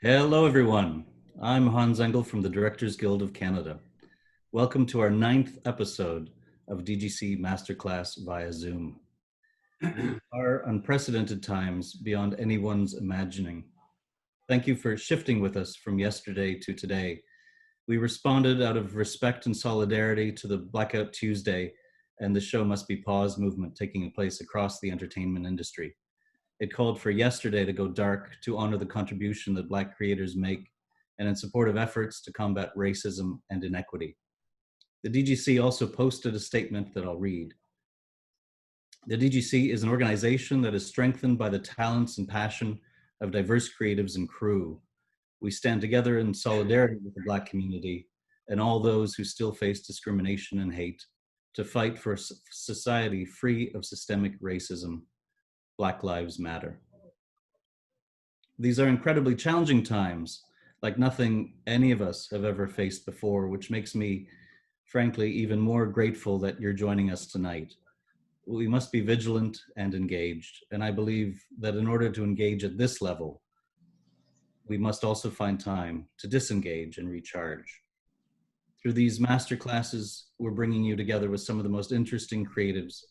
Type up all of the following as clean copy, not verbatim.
Hello, everyone. I'm Hans Engel from the Directors Guild of Canada. Welcome to our 9th episode of DGC Masterclass via Zoom. These are unprecedented times beyond anyone's imagining. Thank you for shifting with us from yesterday to today. We responded out of respect and solidarity to the Blackout Tuesday and the Show Must Be Paused movement taking place across the entertainment industry. It called for yesterday to go dark to honor the contribution that Black creators make and in support of efforts to combat racism and inequity. The DGC also posted a statement that I'll read. The DGC is an organization that is strengthened by the talents and passion of diverse creatives and crew. We stand together in solidarity with the Black community and all those who still face discrimination and hate to fight for a society free of systemic racism. Black Lives Matter. These are incredibly challenging times, like nothing any of us have ever faced before, which makes me, frankly, even more grateful that you're joining us tonight. We must be vigilant and engaged, and I believe that in order to engage at this level, we must also find time to disengage and recharge. Through these masterclasses, we're bringing you together with some of the most interesting creatives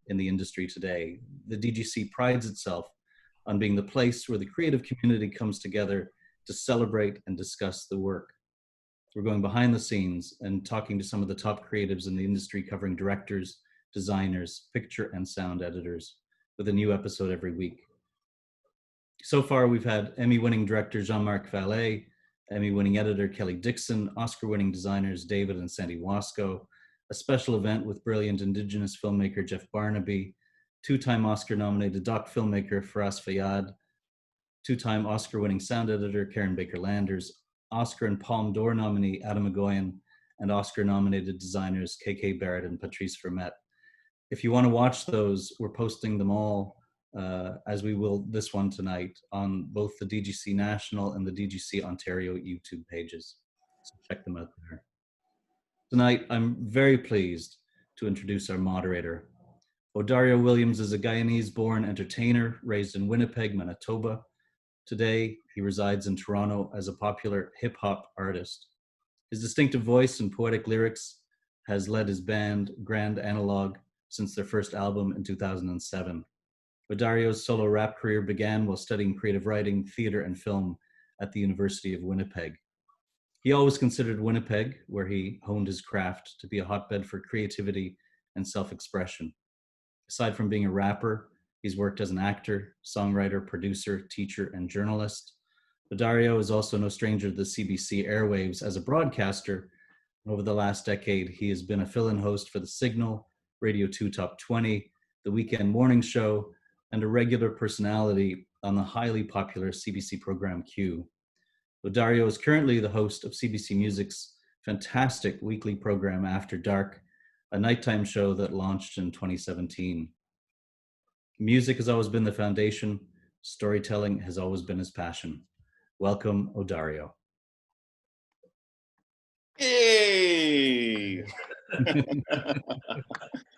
in the industry today. The DGC prides itself on being the place where the creative community comes together to celebrate and discuss the work. We're going behind the scenes and talking to some of the top creatives in the industry, covering directors, designers, picture and sound editors, with a new episode every week. So far, we've had Emmy-winning director Jean-Marc Vallée, Emmy-winning editor Kelly Dixon, Oscar-winning designers David and Sandy Wasco, a special event with brilliant Indigenous filmmaker Jeff Barnaby, two-time Oscar-nominated doc filmmaker Firas Fayyad, two-time Oscar-winning sound editor Karen Baker-Landers, Oscar and Palme d'Or nominee Adam Egoyan, and Oscar-nominated designers KK Barrett and Patrice Vermette. If you want to watch those, we're posting them all, as we will this one tonight, on both the DGC National and the DGC Ontario YouTube pages. So check them out there. Tonight, I'm very pleased to introduce our moderator. Odario Williams is a Guyanese-born entertainer raised in Winnipeg, Manitoba. Today, he resides in Toronto as a popular hip-hop artist. His distinctive voice and poetic lyrics has led his band, Grand Analog, since their first album in 2007. Odario's solo rap career began while studying creative writing, theater, and film at the University of Winnipeg. He always considered Winnipeg, where he honed his craft, to be a hotbed for creativity and self-expression. Aside from being a rapper, he's worked as an actor, songwriter, producer, teacher, and journalist. Odario is also no stranger to the CBC airwaves as a broadcaster. Over the last decade, he has been a fill-in host for The Signal, Radio 2 Top 20, The Weekend Morning Show, and a regular personality on the highly popular CBC program Q. Odario is currently the host of CBC Music's fantastic weekly program After Dark, a nighttime show that launched in 2017. Music has always been the foundation. Storytelling has always been his passion. Welcome, Odario. Hey!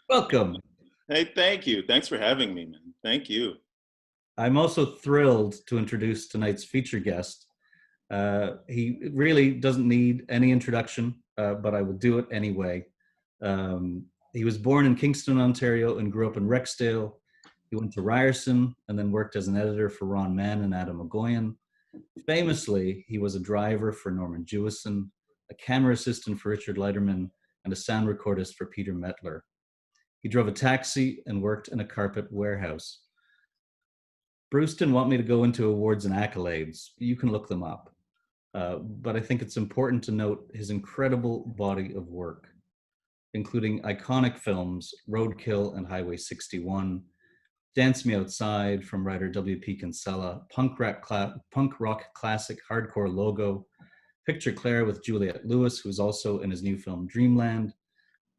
Welcome. Hey, thank you. Thanks for having me, man. Thank you. I'm also thrilled to introduce tonight's feature guest. He really doesn't need any introduction, but I will do it anyway. He was born in Kingston, Ontario, and grew up in Rexdale. He went to Ryerson and then worked as an editor for Ron Mann and Adam Egoyan. Famously, he was a driver for Norman Jewison, a camera assistant for Richard Leiterman, and a sound recordist for Peter Mettler. He drove a taxi and worked in a carpet warehouse. Bruce didn't want me to go into awards and accolades. You can look them up. But I think it's important to note his incredible body of work, including iconic films, Roadkill and Highway 61, Dance Me Outside from writer W.P. Kinsella, punk rock classic Hardcore Logo, Picture Claire with Juliette Lewis, who's also in his new film Dreamland,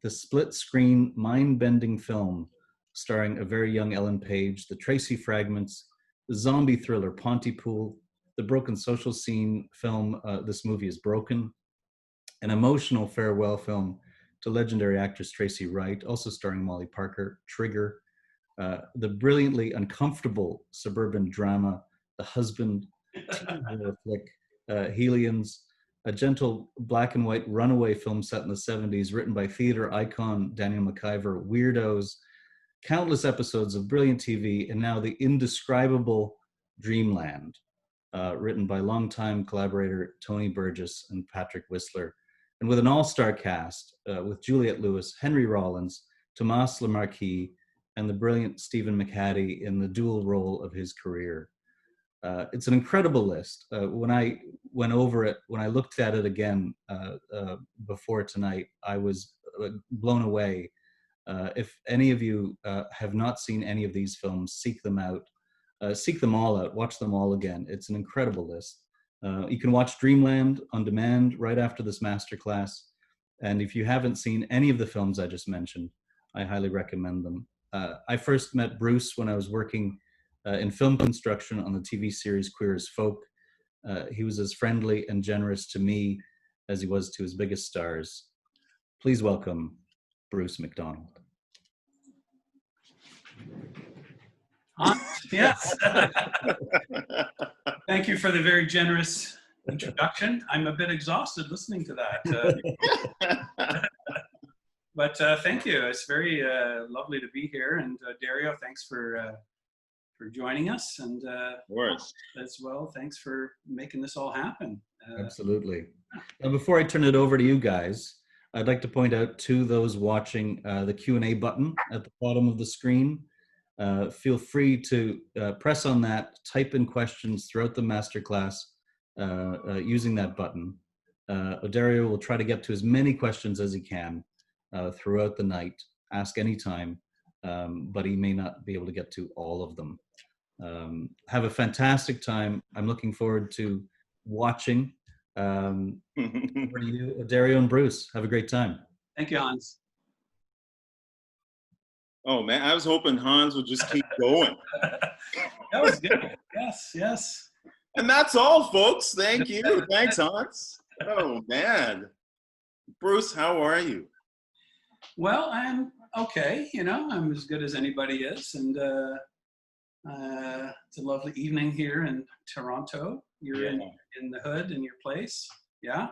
the split-screen, mind-bending film starring a very young Ellen Page, the Tracy Fragments, the zombie thriller Pontypool, the broken social scene film This Movie is Broken, an emotional farewell film to legendary actress Tracy Wright, also starring Molly Parker, Trigger, the brilliantly uncomfortable suburban drama The Husband, teen horror flick Helians, a gentle black and white runaway film set in the 70s, written by theater icon Daniel McIver, Weirdos, countless episodes of brilliant TV, and now the indescribable Dreamland, written by longtime collaborator Tony Burgess and Patrick Whistler, and with an all-star cast with Juliette Lewis, Henry Rollins, Tomas Lemarquis, and the brilliant Stephen McHattie in the dual role of his career. It's an incredible list. When I went over it, when I looked at it again before tonight, I was blown away. If any of you have not seen any of these films, seek them out. Seek them all out. Watch them all again. It's an incredible list. You can watch Dreamland on demand right after this masterclass. And if you haven't seen any of the films I just mentioned, I highly recommend them. I first met Bruce when I was working in film construction on the TV series Queer as Folk. He was as friendly and generous to me as he was to his biggest stars. Please welcome Bruce McDonald. Yes. Thank you for the very generous introduction. I'm a bit exhausted listening to that. But thank you. It's very lovely to be here. And Dario, thanks for joining us. And as well, thanks for making this all happen. Absolutely. Now, before I turn it over to you guys, I'd like to point out to those watching the Q&A button at the bottom of the screen. Feel free to press on that, type in questions throughout the masterclass using that button. Dario will try to get to as many questions as he can throughout the night. Ask anytime, but he may not be able to get to all of them. Have a fantastic time. I'm looking forward to watching. Over to you, Dario and Bruce. Have a great time. Thank you, Hans. Oh man, I was hoping Hans would just keep going. That was good. Yes, yes. And that's all, folks. Thank you. Thanks, Hans. Oh man. Bruce, how are you? Well, I'm okay. You know, I'm as good as anybody is. And it's a lovely evening here in Toronto. You're in the hood in your place. Yeah?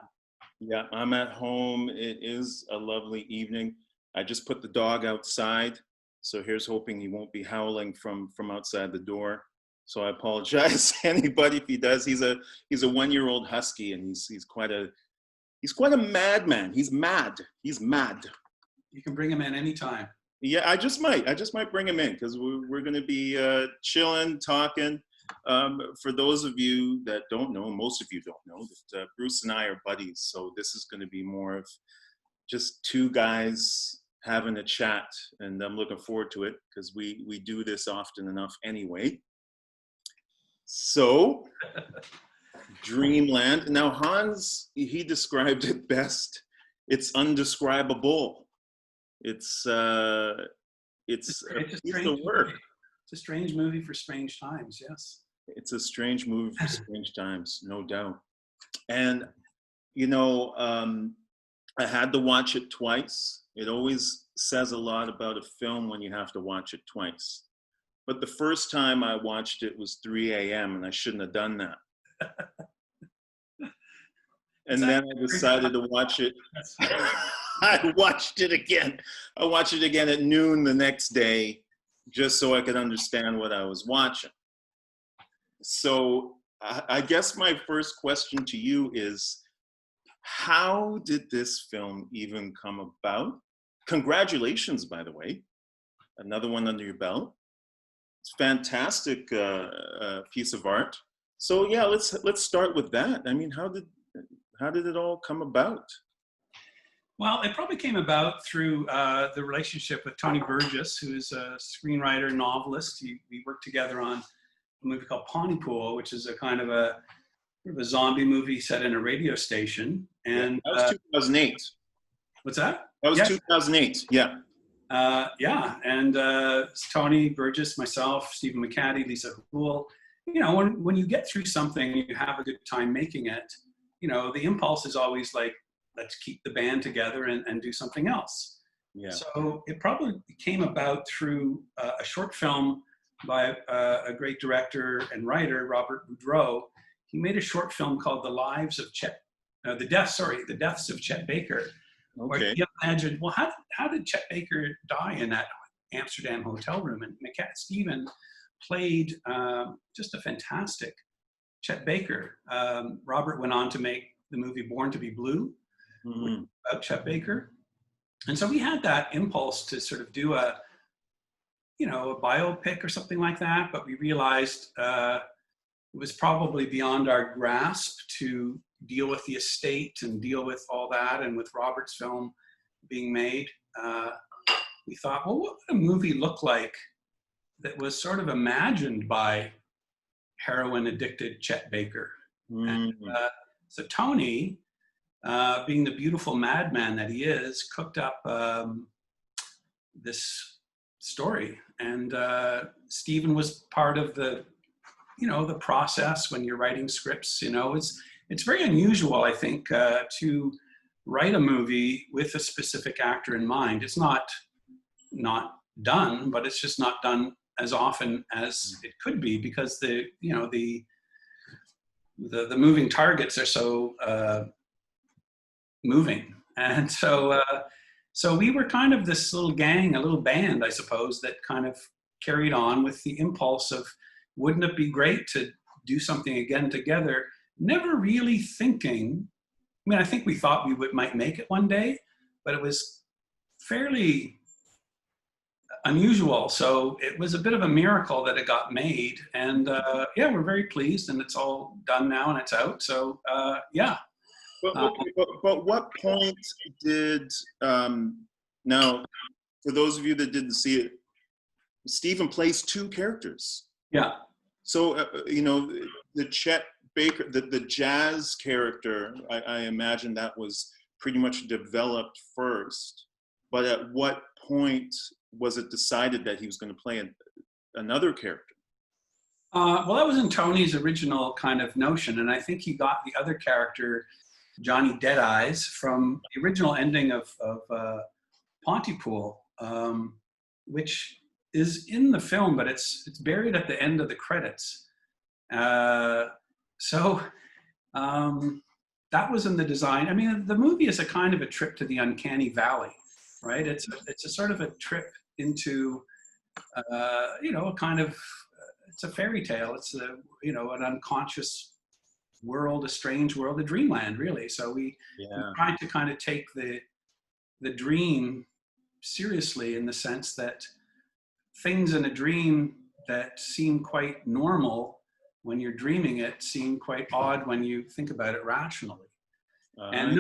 Yeah, I'm at home. It is a lovely evening. I just put the dog outside. So here's hoping he won't be howling from outside the door. So I apologize to anybody if he does. He's a 1-year-old husky, and he's quite a madman. He's mad. He's mad. You can bring him in anytime. Yeah, I just might bring him in because we're going to be chilling, talking. For those of you that don't know, most of you don't know that Bruce and I are buddies. So this is going to be more of just two guys having a chat, and I'm looking forward to it because we do this often enough anyway. So, Dreamland. Now, Hans, he described it best. It's undescribable. It's a piece of work. It's a strange movie for strange times, yes. It's a strange movie for strange times, no doubt. And, you know, I had to watch it twice. It always says a lot about a film when you have to watch it twice. But the first time I watched it was 3 a.m. and I shouldn't have done that. And then I decided to watch it. I watched it again. I watched it again at noon the next day just so I could understand what I was watching. So I guess my first question to you is, how did this film even come about? Congratulations, by the way. Another one under your belt. It's a fantastic piece of art. So yeah, let's start with that. I mean, how did it all come about? Well, it probably came about through the relationship with Tony Burgess, who is a screenwriter, novelist. We worked together on a movie called Pontypool, which is a kind of a zombie movie set in a radio station. And that was 2008. What's that? That was 2008. Yeah. Yeah, and Tony Burgess, myself, Stephen McHattie, Lisa Houle. You know, when you get through something, you have a good time making it. You know, the impulse is always like, let's keep the band together and do something else. Yeah. So it probably came about through a short film by a great director and writer, Robert Boudreau. he made a short film called The Lives of Chet, the Deaths of Chet Baker. Where Okay. he imagined, well, how did Chet Baker die in that Amsterdam hotel room? And Stephen played just a fantastic Chet Baker. Robert went on to make the movie Born to be Blue, about Chet Baker. And so we had that impulse to sort of do a biopic or something like that, but we realized it was probably beyond our grasp to deal with the estate and deal with all that. And with Robert's film being made, we thought, well, what would a movie look like that was sort of imagined by heroin addicted Chet Baker? And, so Tony, being the beautiful madman that he is, cooked up this story. And Stephen was part of the process when you're writing scripts. It's very unusual, I think, to write a movie with a specific actor in mind. It's not done, but it's just not done as often as it could be, because the moving targets are so moving. And so we were kind of this little gang, a little band, I suppose, that kind of carried on with the impulse of, wouldn't it be great to do something again together? Never really thinking, I think we thought we might make it one day, but it was fairly unusual. So it was a bit of a miracle that it got made. And we're very pleased, and it's all done now and it's out. So yeah. But what point did, now, for those of you that didn't see it, Stephen plays two characters. Yeah. So, the Chet Baker, the jazz character, I imagine that was pretty much developed first. But at what point was it decided that he was going to play another character? Well, that was in Tony's original kind of notion. And I think he got the other character, Johnny Deadeyes, from the original ending of Pontypool, which is in the film, but it's buried at the end of the credits. So that was in the design. I mean, the movie is a kind of a trip to the uncanny valley, right? It's a sort of a trip into, a kind of, it's a fairy tale. It's an unconscious world, a strange world, a dreamland, really. So we tried to kind of take the dream seriously, in the sense that things in a dream that seem quite normal when you're dreaming it seem quite odd when you think about it rationally. And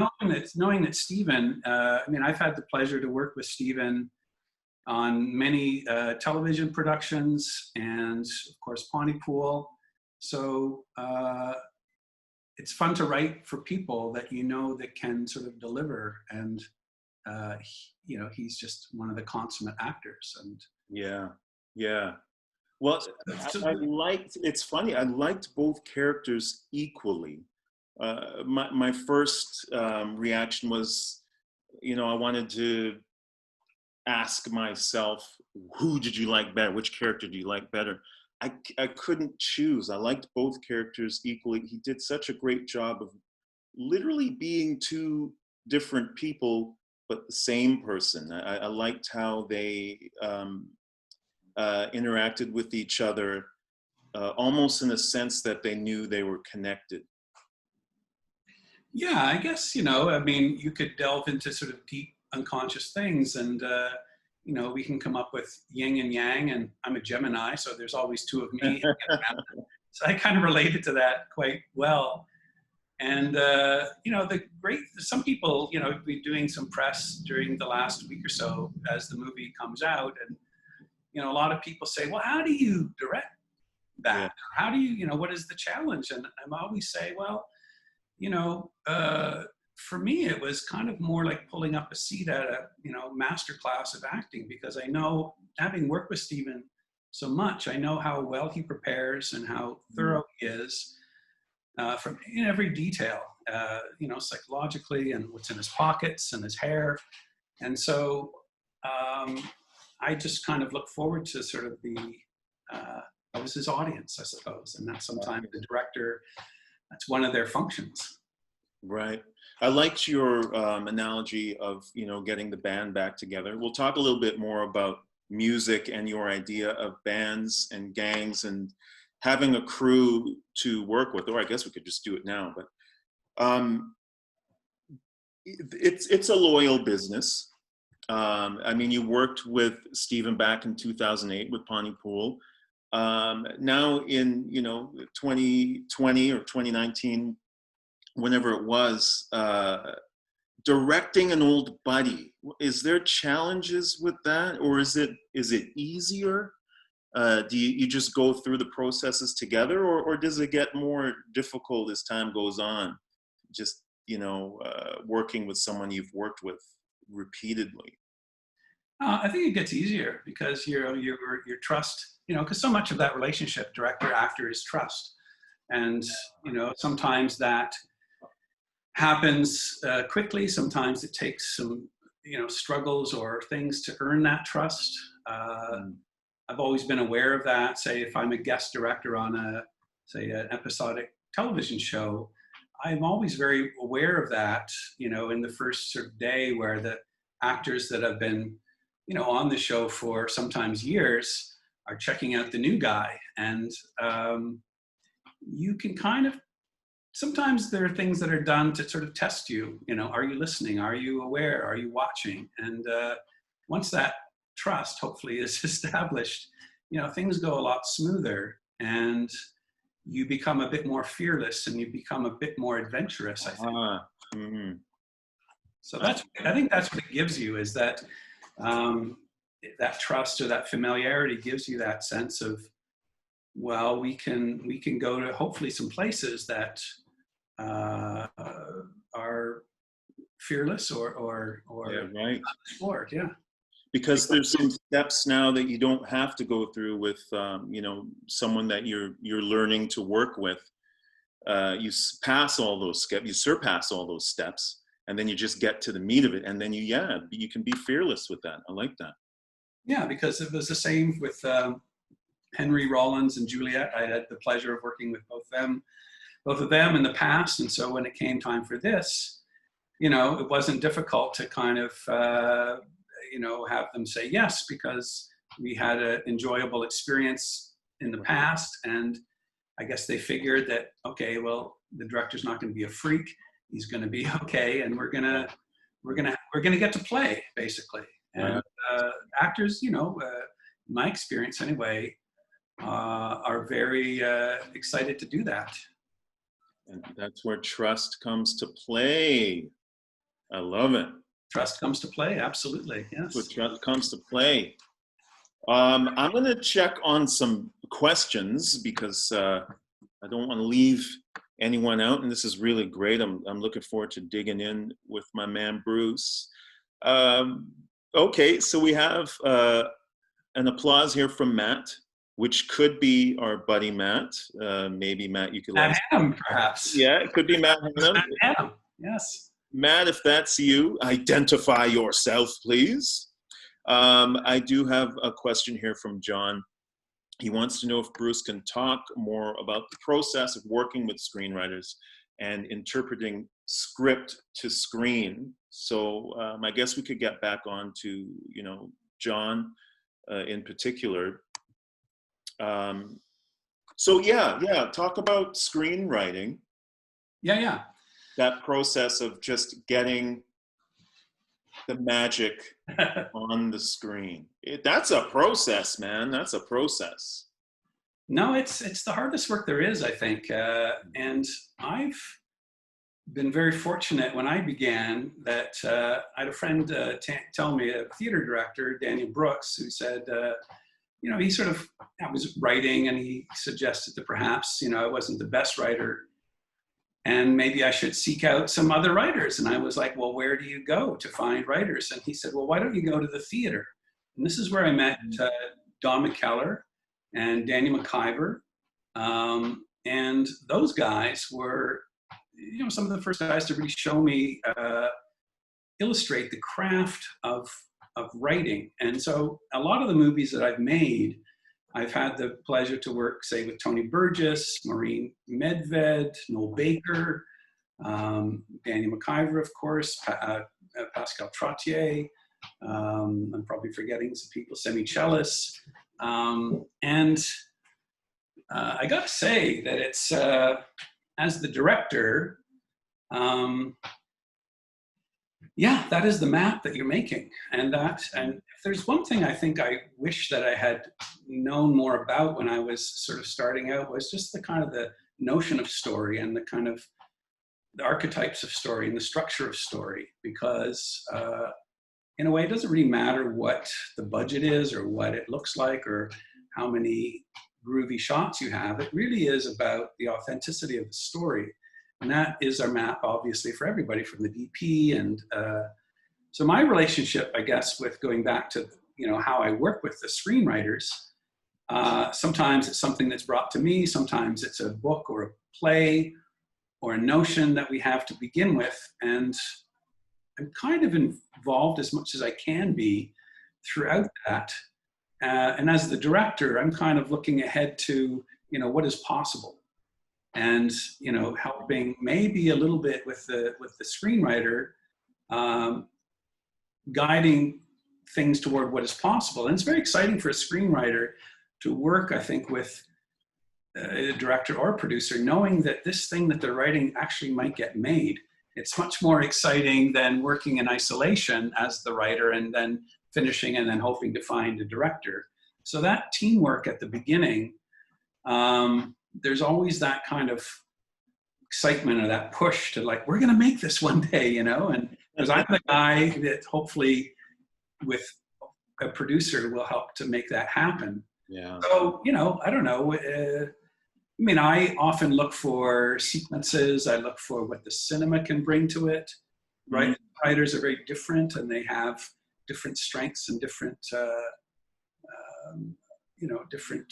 knowing that Stephen, I've had the pleasure to work with Stephen on many television productions and, of course, Pontypool. So it's fun to write for people that that can sort of deliver, and he's just one of the consummate actors. And yeah. Well, it's funny, I liked both characters equally. My first reaction was, I wanted to ask myself, who did you like better? Which character do you like better? I couldn't choose. I liked both characters equally. He did such a great job of literally being two different people, but the same person. I liked how they interacted with each other, almost in a sense that they knew they were connected. Yeah, I guess, you could delve into sort of deep unconscious things, and we can come up with yin and yang, and I'm a Gemini, so there's always two of me. So I kind of related to that quite well. And, some people, have been doing some press during the last week or so as the movie comes out. And, a lot of people say, well, how do you direct that? Yeah. How do you, what is the challenge? And I'm always say, well, for me, it was kind of more like pulling up a seat at a, masterclass of acting, because I know, having worked with Stephen so much, I know how well he prepares and how thorough he is from in every detail, psychologically, and what's in his pockets and his hair. And so I just kind of look forward to sort of I was his audience, I suppose. And that sometimes the director that's one of their functions. Right. I liked your analogy of, getting the band back together. We'll talk a little bit more about music and your idea of bands and gangs and having a crew to work with, or I guess we could just do it now, but it's a loyal business. I mean, you worked with Stephen back in 2008 with Pontypool. Now in 2020 or 2019, whenever it was, directing an old buddy, is there challenges with that, or is it easier? Do you just go through the processes together, or does it get more difficult as time goes on? Just working with someone you've worked with repeatedly. I think it gets easier because your trust, because so much of that relationship, director actor, is trust, and sometimes that happens quickly. Sometimes it takes some struggles or things to earn that trust. I've always been aware of that. Say if I'm a guest director on an episodic television show, I'm always very aware of that, in the first sort of day, where the actors that have been, on the show for sometimes years are checking out the new guy. And you can kind of, sometimes there are things that are done to sort of test you, are you listening? Are you aware? Are you watching? And once that trust hopefully is established, things go a lot smoother, and you become a bit more fearless and you become a bit more adventurous, I think. Mm-hmm. So I think that's what it gives you, is that that trust or that familiarity gives you that sense of, well, we can go to hopefully some places that are fearless or right. explored. Yeah. Because there's some steps now that you don't have to go through with, someone that you're learning to work with. You pass all those steps, you surpass all those steps, and then you just get to the meat of it. And then you can be fearless with that. I like that. Yeah, because it was the same with Henry Rollins and Juliet. I had the pleasure of working with both of them in the past. And so when it came time for this, it wasn't difficult to kind of, have them say yes, because we had an enjoyable experience in the past. And I guess they figured that, okay, well, the director's not going to be a freak. He's going to be okay. And we're going to get to play, basically. And actors, in my experience anyway, are very excited to do that. And that's where trust comes to play. I love it. Trust comes to play, absolutely, yes. That's where trust comes to play. I'm going to check on some questions because I don't want to leave anyone out, and this is really great. I'm looking forward to digging in with my man Bruce. Okay, so we have an applause here from Matt, which could be our buddy Matt. Maybe Matt, you could let us Hannum, perhaps. Yeah, it could be Matt Hannum. Matt Hannum, yes. Matt, if that's you, identify yourself, please. I do have a question here from John. He wants to know if Bruce can talk more about the process of working with screenwriters and interpreting script to screen. So I guess we could get back on to, John in particular. So yeah, talk about screenwriting. Yeah. That process of just getting the magic on the screen. That's a process, man. That's a process. No, it's the hardest work there is, I think. And I've been very fortunate when I began that I had a friend tell me, a theater director, Daniel Brooks, who said, he sort of, I was writing and he suggested that perhaps, I wasn't the best writer and maybe I should seek out some other writers. And I was like, well, where do you go to find writers? And he said, well, why don't you go to the theater? And this is where I met Don McKellar and Daniel McIver. And those guys were, some of the first guys to really show me, illustrate the craft of writing. And so a lot of the movies that I've made, I've had the pleasure to work, say, with Tony Burgess, Maureen Medved, Noel Baker, Danny McIver, of course, Pascal Trottier. I'm probably forgetting some people, Semi Chellis. And I got to say that it's, as the director, yeah, that is the map that you're making. And if there's one thing I think I wish that I had known more about when I was sort of starting out, was just the kind of the notion of story and the kind of the archetypes of story and the structure of story, because in a way, it doesn't really matter what the budget is or what it looks like or how many groovy shots you have. It really is about the authenticity of the story. And that is our map, obviously, for everybody from the DP. And so my relationship, I guess, with going back to, you know, how I work with the screenwriters, sometimes it's something that's brought to me. Sometimes it's a book or a play or a notion that we have to begin with. And I'm kind of involved as much as I can be throughout that. And as the director, I'm kind of looking ahead to, you know, what is possible. And, you know, helping maybe a little bit with the screenwriter, guiding things toward what is possible. And it's very exciting for a screenwriter to work, I think, with a director or a producer, knowing that this thing that they're writing actually might get made. It's much more exciting than working in isolation as the writer and then finishing and then hoping to find a director. So that teamwork at the beginning, there's always that kind of excitement or that push to, like, we're going to make this one day, you know, and because I'm the guy that hopefully with a producer will help to make that happen. Yeah. So, you know, I don't know. I mean, I often look for sequences. I look for what the cinema can bring to it, right? Mm-hmm. Writers are very different and they have different strengths and different, you know, different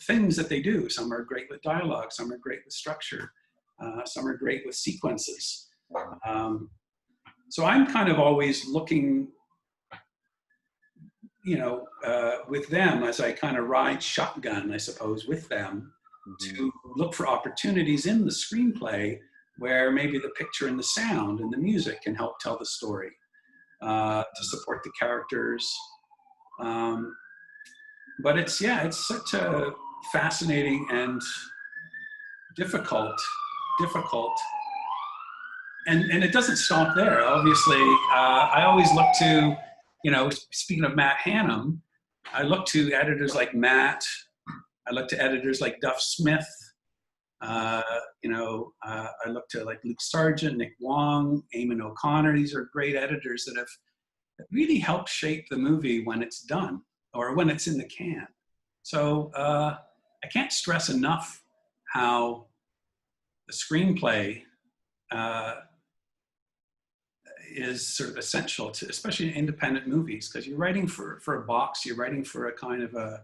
things that they do. Some are great with dialogue, some are great with structure, some are great with sequences. So I'm kind of always looking, you know, with them as I kind of ride shotgun, I suppose, with them, mm-hmm. to look for opportunities in the screenplay where maybe the picture and the sound and the music can help tell the story, to support the characters. But it's, yeah, it's such a fascinating and difficult, and it doesn't stop there. Obviously, I always look to, you know, speaking of Matt Hannum, I look to editors like Matt, I look to editors like Duff Smith, you know, I look to like Luke Sargent, Nick Wong, Eamon O'Connor. These are great editors that have really helped shape the movie when it's done or when it's in the can. So I can't stress enough how the screenplay is sort of essential to, especially in independent movies, because you're writing for a box, you're writing for a kind of a,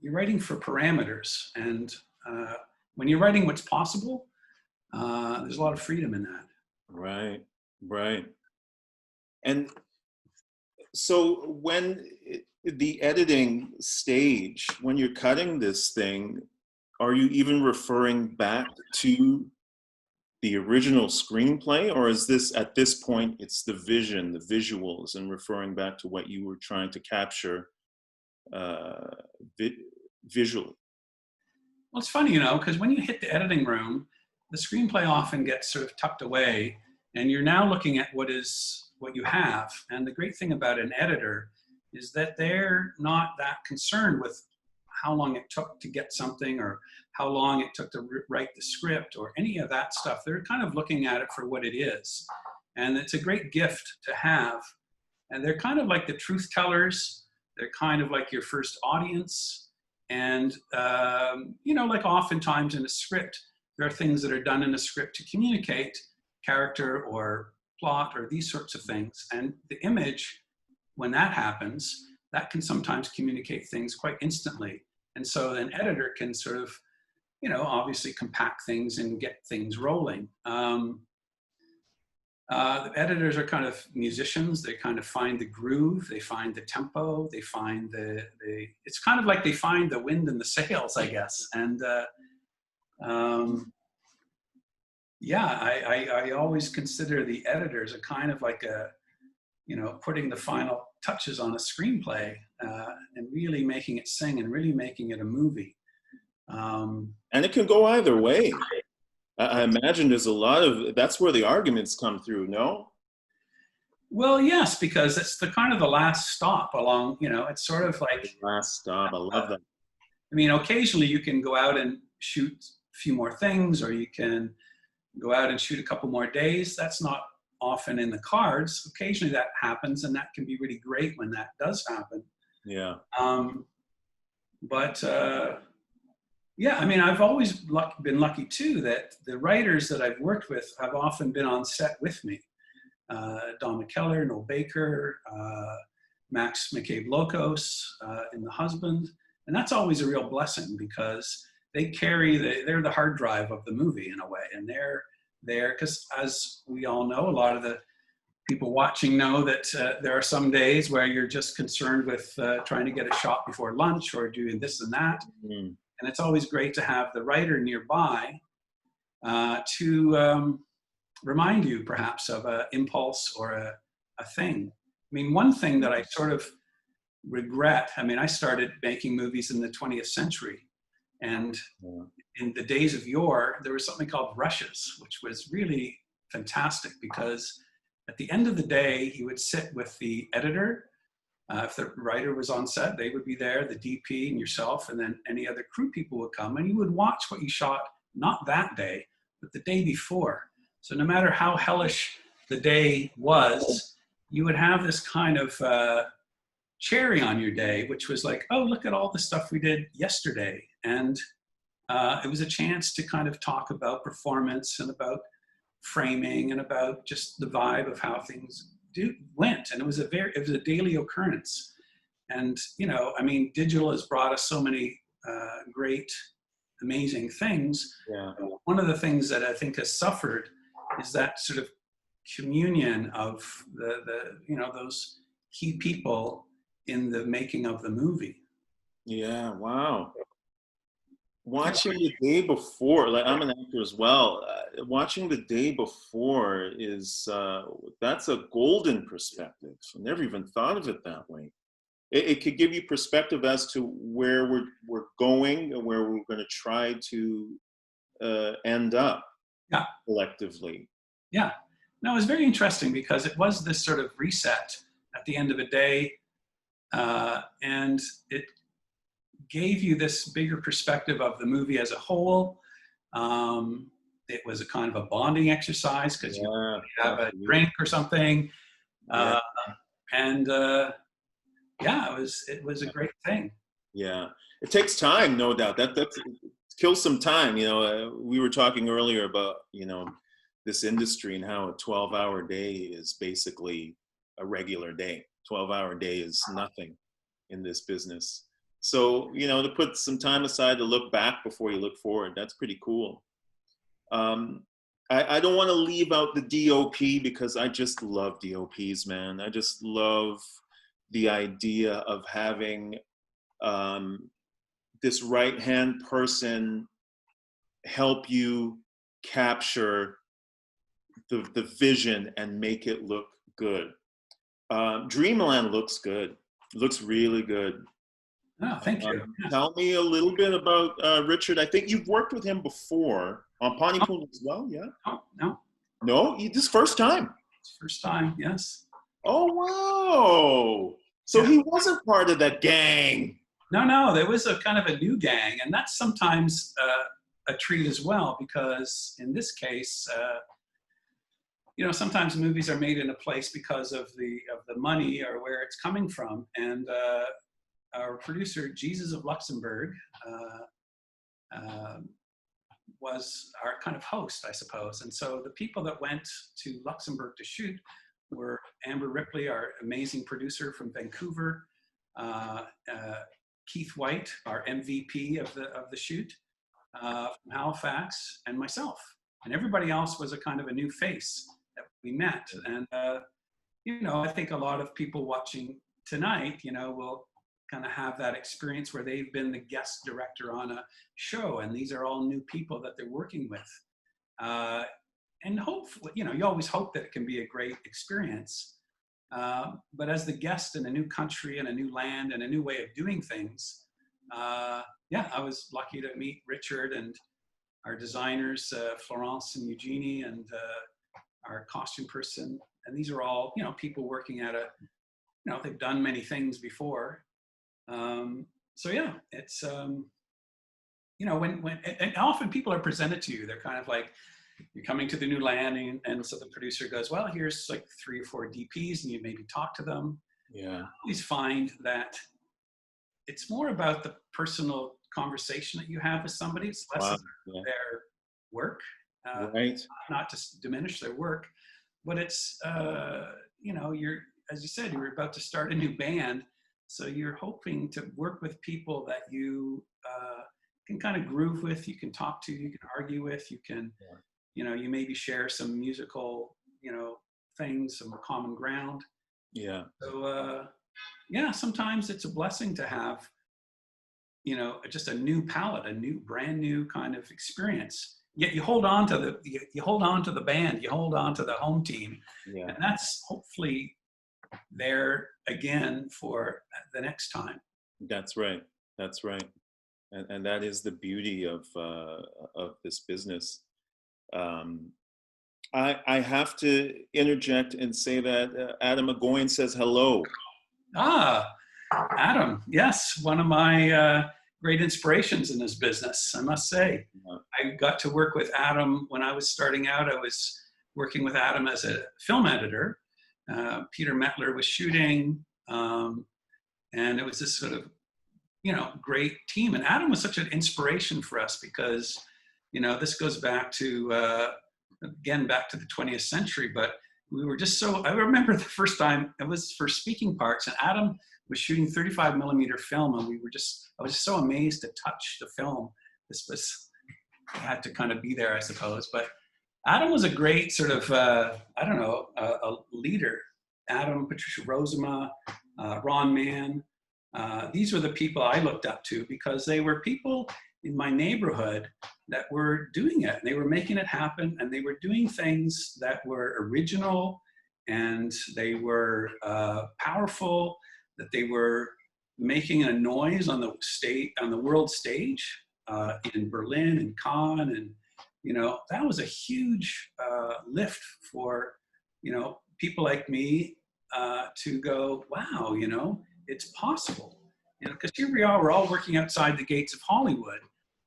you're writing for parameters. And when you're writing what's possible, there's a lot of freedom in that. Right, right. And so when the editing stage, when you're cutting this thing, are you even referring back to the original screenplay, or is this, at this point, it's the vision, the visuals, and referring back to what you were trying to capture visually? Well, it's funny, you know, because when you hit the editing room, the screenplay often gets sort of tucked away, and you're now looking at what you have. And the great thing about an editor is that they're not that concerned with how long it took to get something or how long it took to write the script or any of that stuff. They're kind of looking at it for what it is. And it's a great gift to have. And they're kind of like the truth tellers. They're kind of like your first audience. And, you know, like oftentimes in a script, there are things that are done in a script to communicate character or plot or these sorts of things. And the image, when that happens, that can sometimes communicate things quite instantly. And so an editor can sort of, you know, obviously compact things and get things rolling. The editors are kind of musicians. They kind of find the groove, they find the tempo, they find it's kind of like they find the wind in the sails, I guess. And yeah, I always consider the editors a kind of like putting the final touches on a screenplay and really making it sing and really making it a movie. And it can go either way. I imagine there's a lot of, that's where the arguments come through, no? Well, yes, because it's the kind of the last stop along, it's sort of like. The last stop, I love that. I mean, occasionally you can go out and shoot a few more things, or you can go out and shoot a couple more days. That's not often in the cards. Occasionally that happens, and that can be really great when that does happen. Yeah. Yeah, I mean, I've always been lucky too that the writers that I've worked with have often been on set with me. Don McKellar, Noel Baker, Max McCabe-Locos in The Husband. And that's always a real blessing because they they're the hard drive of the movie in a way. And they're there because, as we all know, a lot of the people watching know that there are some days where you're just concerned with trying to get a shot before lunch or doing this and that. Mm. And it's always great to have the writer nearby to remind you perhaps of an impulse or a thing. I mean, one thing that I sort of regret, I mean, I started making movies in the 20th century. And in the days of yore, there was something called rushes, which was really fantastic because at the end of the day, he would sit with the editor. If the writer was on set, they would be there, the DP and yourself, and then any other crew people would come, and you would watch what you shot, not that day, but the day before. So no matter how hellish the day was, you would have this kind of cherry on your day, which was like, oh, look at all the stuff we did yesterday. And it was a chance to kind of talk about performance and about framing and about just the vibe of how things went. And it was a daily occurrence. And, I mean, digital has brought us so many great, amazing things. Yeah. One of the things that I think has suffered is that sort of communion of those key people in the making of the movie. Yeah, wow. Watching the day before, like I'm an actor as well, watching the day before is, that's a golden perspective. I never even thought of it that way. It could give you perspective as to where we're going and where we're going to try to end up collectively. Yeah. No, it was very interesting because it was this sort of reset at the end of a day. And it gave you this bigger perspective of the movie as a whole. It was a kind of a bonding exercise because you have a drink or something. It was a great thing. Yeah. It takes time, no doubt. That kills some time. We were talking earlier about, this industry and how a 12-hour day is basically a regular day. 12-hour day is nothing in this business. So, to put some time aside to look back before you look forward, that's pretty cool. I don't want to leave out the DOP because I just love DOPs, man. I just love the idea of having this right-hand person help you capture the vision and make it look good. Dreamland looks good. Looks really good. Oh, thank you. Tell me a little bit about Richard. I think you've worked with him before on Pontypool as well, yeah? No. No? This first time? It's first time, yes. Oh, wow. So he wasn't part of that gang. No, there was a kind of a new gang, and that's sometimes a treat as well, because in this case, sometimes movies are made in a place because of the money or where it's coming from, and our producer, Jesus of Luxembourg, was our kind of host, I suppose. And so the people that went to Luxembourg to shoot were Amber Ripley, our amazing producer from Vancouver, Keith White, our MVP of the shoot, from Halifax, and myself. And everybody else was a kind of a new face that we met. And, you know, I think a lot of people watching tonight, you know, will kind of have that experience where they've been the guest director on a show, and these are all new people that they're working with. And hopefully, you know, you always hope that it can be a great experience. But as the guest in a new country and a new land and a new way of doing things, yeah, I was lucky to meet Richard and our designers, Florence and Eugenie, and our costume person. And these are all, you know, people working at a, you know, they've done many things before. So yeah, it's, you know, and often people are presented to you, they're kind of like, you're coming to the new land, and so the producer goes, well, here's like 3 or 4 DPs, and you maybe talk to them. Yeah. I always find that it's more about the personal conversation that you have with somebody. It's less about their work, Right. not to diminish their work, but it's, you know, you're, as you said, you're about to start a new band. So you're hoping to work with people that you can kind of groove with, you can talk to, you can argue with, you can, you know, you maybe share some musical, you know, things, some common ground. Yeah. So, yeah, sometimes it's a blessing to have, you know, just a new palette, a new, brand new kind of experience. Yet you hold on to the, you hold on to the band, you hold on to the home team, and that's hopefully there again for the next time. That's right. That's right. And that is the beauty of this business. I have to interject and say that Adam McGowan says hello. Ah, Adam, yes, one of my great inspirations in this business, I must say. I got to work with Adam when I was starting out. I was working with Adam as a film editor. Peter Metler was shooting, and it was this sort of, you know, great team. And Adam was such an inspiration for us because, you know, this goes back to, again, back to the 20th century, but we were just so, I remember the first time, it was for speaking parts, and Adam was shooting 35mm film, and we were just, I was just so amazed to touch the film. This was, I had to kind of be there, I suppose, but Adam was a great sort of, I don't know, a leader. Adam, Patricia Rozema, Ron Mann. These were the people I looked up to because they were people in my neighborhood that were doing it. They were making it happen, and they were doing things that were original, and they were powerful, that they were making a noise on the state, on the world stage in Berlin and Cannes, and you know, that was a huge lift for, you know, people like me to go, wow, you know, it's possible. You know, because here we are, we're all working outside the gates of Hollywood.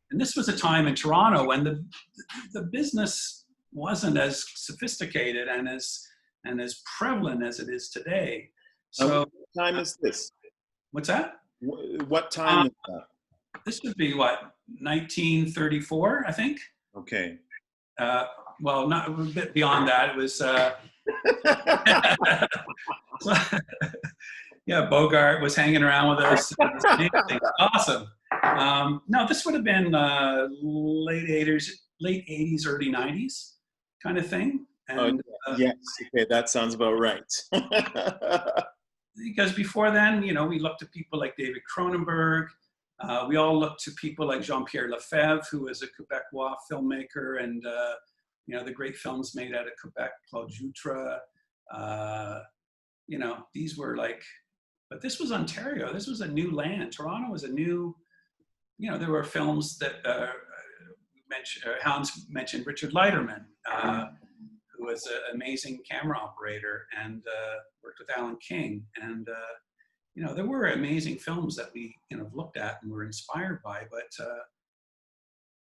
And this was a time in Toronto when the business wasn't as sophisticated and as prevalent as it is today. So what time is this? What's that? What time is that? This would be what, 1934, I think. Okay. Well, not a bit beyond that. It was, yeah, Bogart was hanging around with us. It was amazing. Awesome. No, this would have been late 80s, early 90s kind of thing. And, yes, okay, that sounds about right. Because before then, you know, we looked at people like David Cronenberg. We all looked to people like Jean-Pierre Lefebvre, who was a Quebecois filmmaker, and you know, the great films made out of Quebec, Claude Jutra. You know, these were like, but this was Ontario. This was a new land. Toronto was a new, you know, there were films that Hans mentioned Richard Leiterman, who was an amazing camera operator and worked with Alan King. And, you know, there were amazing films that we, you know, looked at and were inspired by. But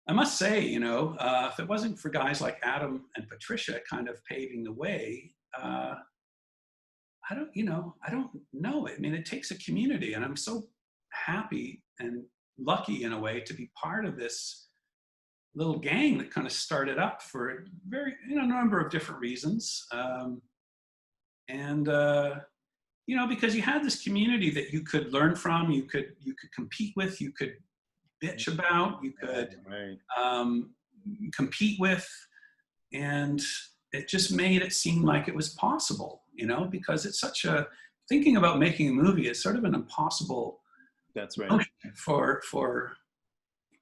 I must say, you know, if it wasn't for guys like Adam and Patricia kind of paving the way, I don't know. I mean, it takes a community, and I'm so happy and lucky in a way to be part of this little gang that kind of started up for very, you know, a number of different reasons. You know, because you had this community that you could learn from, you could compete with, you could bitch about, you could compete with, and it just made it seem like it was possible, because it's thinking about making a movie is sort of an impossible. That's right. Notion for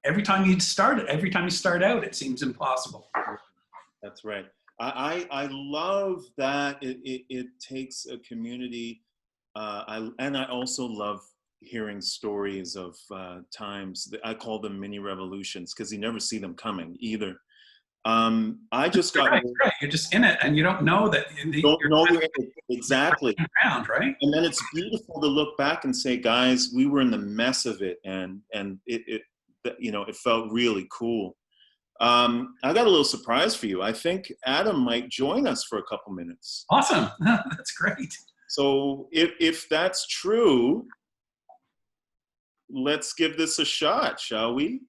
every time you start out, it seems impossible. That's right. I love that it takes a community. And I also love hearing stories of times. I call them mini revolutions because you never see them coming either. I just got right. You're just in it, and you don't know that. Don't know exactly. Around, right? And then it's beautiful to look back and say, guys, we were in the mess of it, and it felt really cool. I got a little surprise for you. I think Adam might join us for a couple minutes. Awesome. That's great. So if that's true, let's give this a shot, shall we?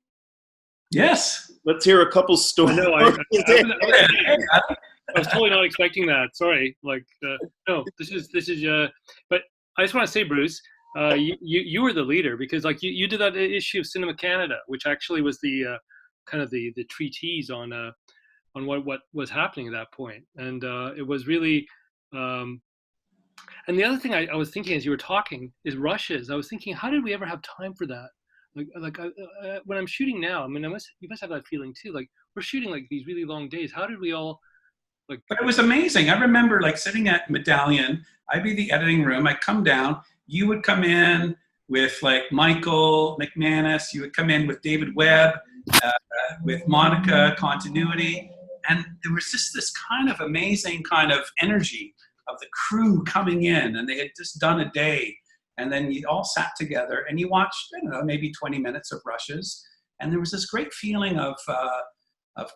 Yes. Let's hear a couple stories. No, I was totally not expecting that. Sorry. No, this is. But I just want to say, Bruce, you were the leader because you did that issue of Cinema Canada, which actually was the kind of the treatise on what was happening at that point, and it was really. And the other thing I was thinking as you were talking is rushes. I was thinking, how did we ever have time for that? When I'm shooting now, I mean, you must have that feeling too. Like we're shooting these really long days. How did we all But it was amazing. I remember sitting at Medallion. I'd be in the editing room. I'd come down. You would come in with Michael McManus. You would come in with David Webb, with Monica Continuity, and there was just this kind of amazing kind of energy of the crew coming in, and they had just done a day. And then you all sat together and you watched, I don't know, maybe 20 minutes of rushes. And there was this great feeling of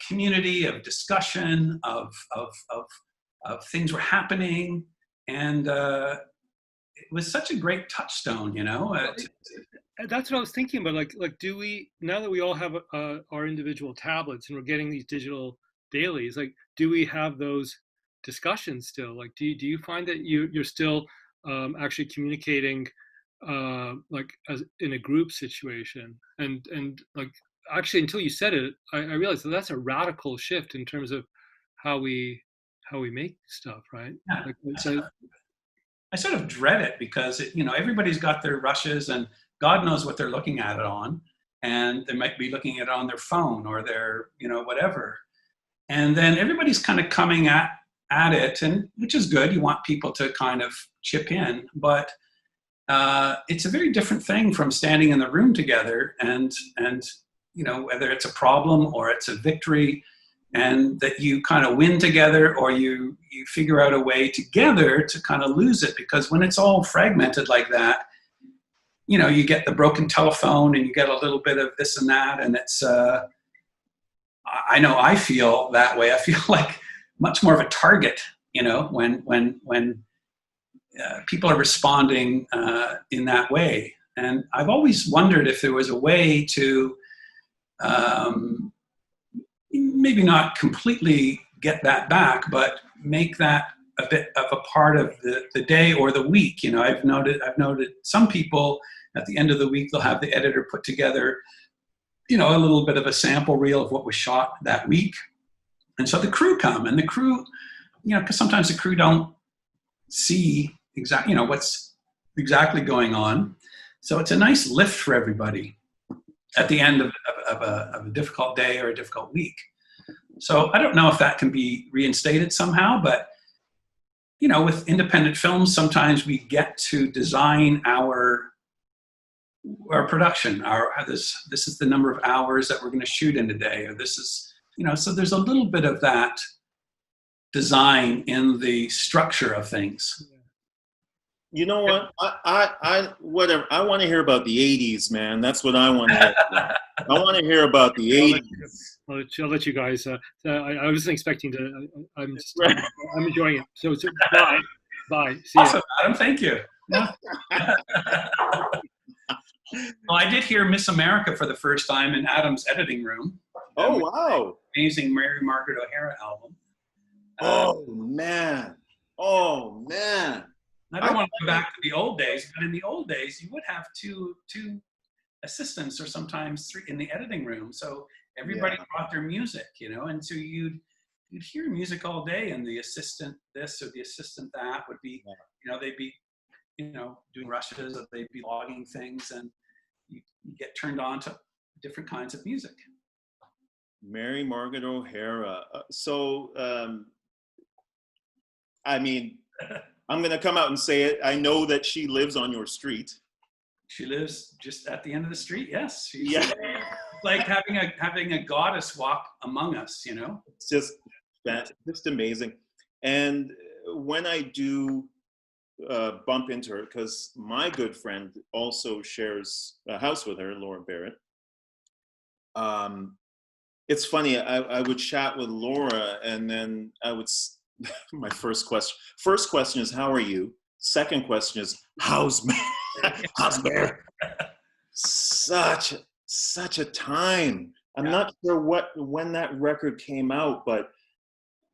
community, of discussion, of things were happening. And it was such a great touchstone, That's what I was thinking about. Do we, now that we all have our individual tablets and we're getting these digital dailies, do we have those discussions still? Do you find that you're still actually communicating as in a group situation, and actually until you said it, I realized that's a radical shift in terms of how we make stuff, right? Yeah. I sort of dread it because everybody's got their rushes and God knows what they're looking at it on, and they might be looking at it on their phone or their whatever, and then everybody's kind of coming at it, and which is good. You want people to kind of chip in, but it's a very different thing from standing in the room together and whether it's a problem or it's a victory, and that you kind of win together or you figure out a way together to kind of lose it, because when it's all fragmented like that, you get the broken telephone and you get a little bit of this and that, and it's I know I feel that way. I feel like much more of a target, when people are responding in that way. And I've always wondered if there was a way to maybe not completely get that back, but make that a bit of a part of the day or the week. I've noted some people at the end of the week, they'll have the editor put together, a little bit of a sample reel of what was shot that week. And so the crew come, and the crew, because sometimes the crew don't see exactly, what's exactly going on. So it's a nice lift for everybody at the end of a difficult day or a difficult week. So I don't know if that can be reinstated somehow, but, with independent films, sometimes we get to design our production. This is the number of hours that we're going to shoot in a day, or this is, so there's a little bit of that design in the structure of things. You know what? Whatever. I want to hear about the 80s, man. That's what I want to hear about. I want to hear about the 80s. I'll let you guys. I wasn't expecting to. I'm enjoying it. So bye. See awesome, you. Adam. Thank you. Yeah. Well, I did hear Miss America for the first time in Adam's editing room. Oh, wow. Amazing Mary Margaret O'Hara album. Oh, man. I don't want to go back to the old days, but in the old days, you would have two assistants or sometimes three in the editing room. So everybody brought their music, and so you'd you'd hear music all day, and the assistant this or the assistant that would be, they'd be, doing rushes, or they'd be logging things, and you get turned on to different kinds of music. Mary Margaret O'Hara. I mean, I'm going to come out and say it. I know that she lives on your street. She lives just at the end of the street. Yes. She's Yeah. like having a goddess walk among us, It's just amazing. And when I do bump into her, because my good friend also shares a house with her, Laura Barrett. It's funny, I would chat with Laura, and then I would, my first question is, how are you? Second question is, how's Bear? Such a time. I'm not sure when that record came out, but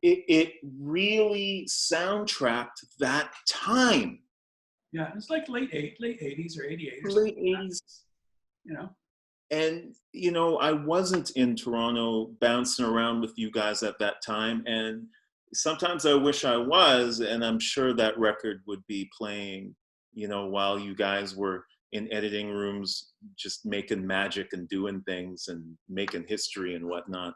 it really soundtracked that time. Yeah, it's like late 80s or 88 or late 80s. And, I wasn't in Toronto bouncing around with you guys at that time. And sometimes I wish I was, and I'm sure that record would be playing, while you guys were in editing rooms, just making magic and doing things and making history and whatnot.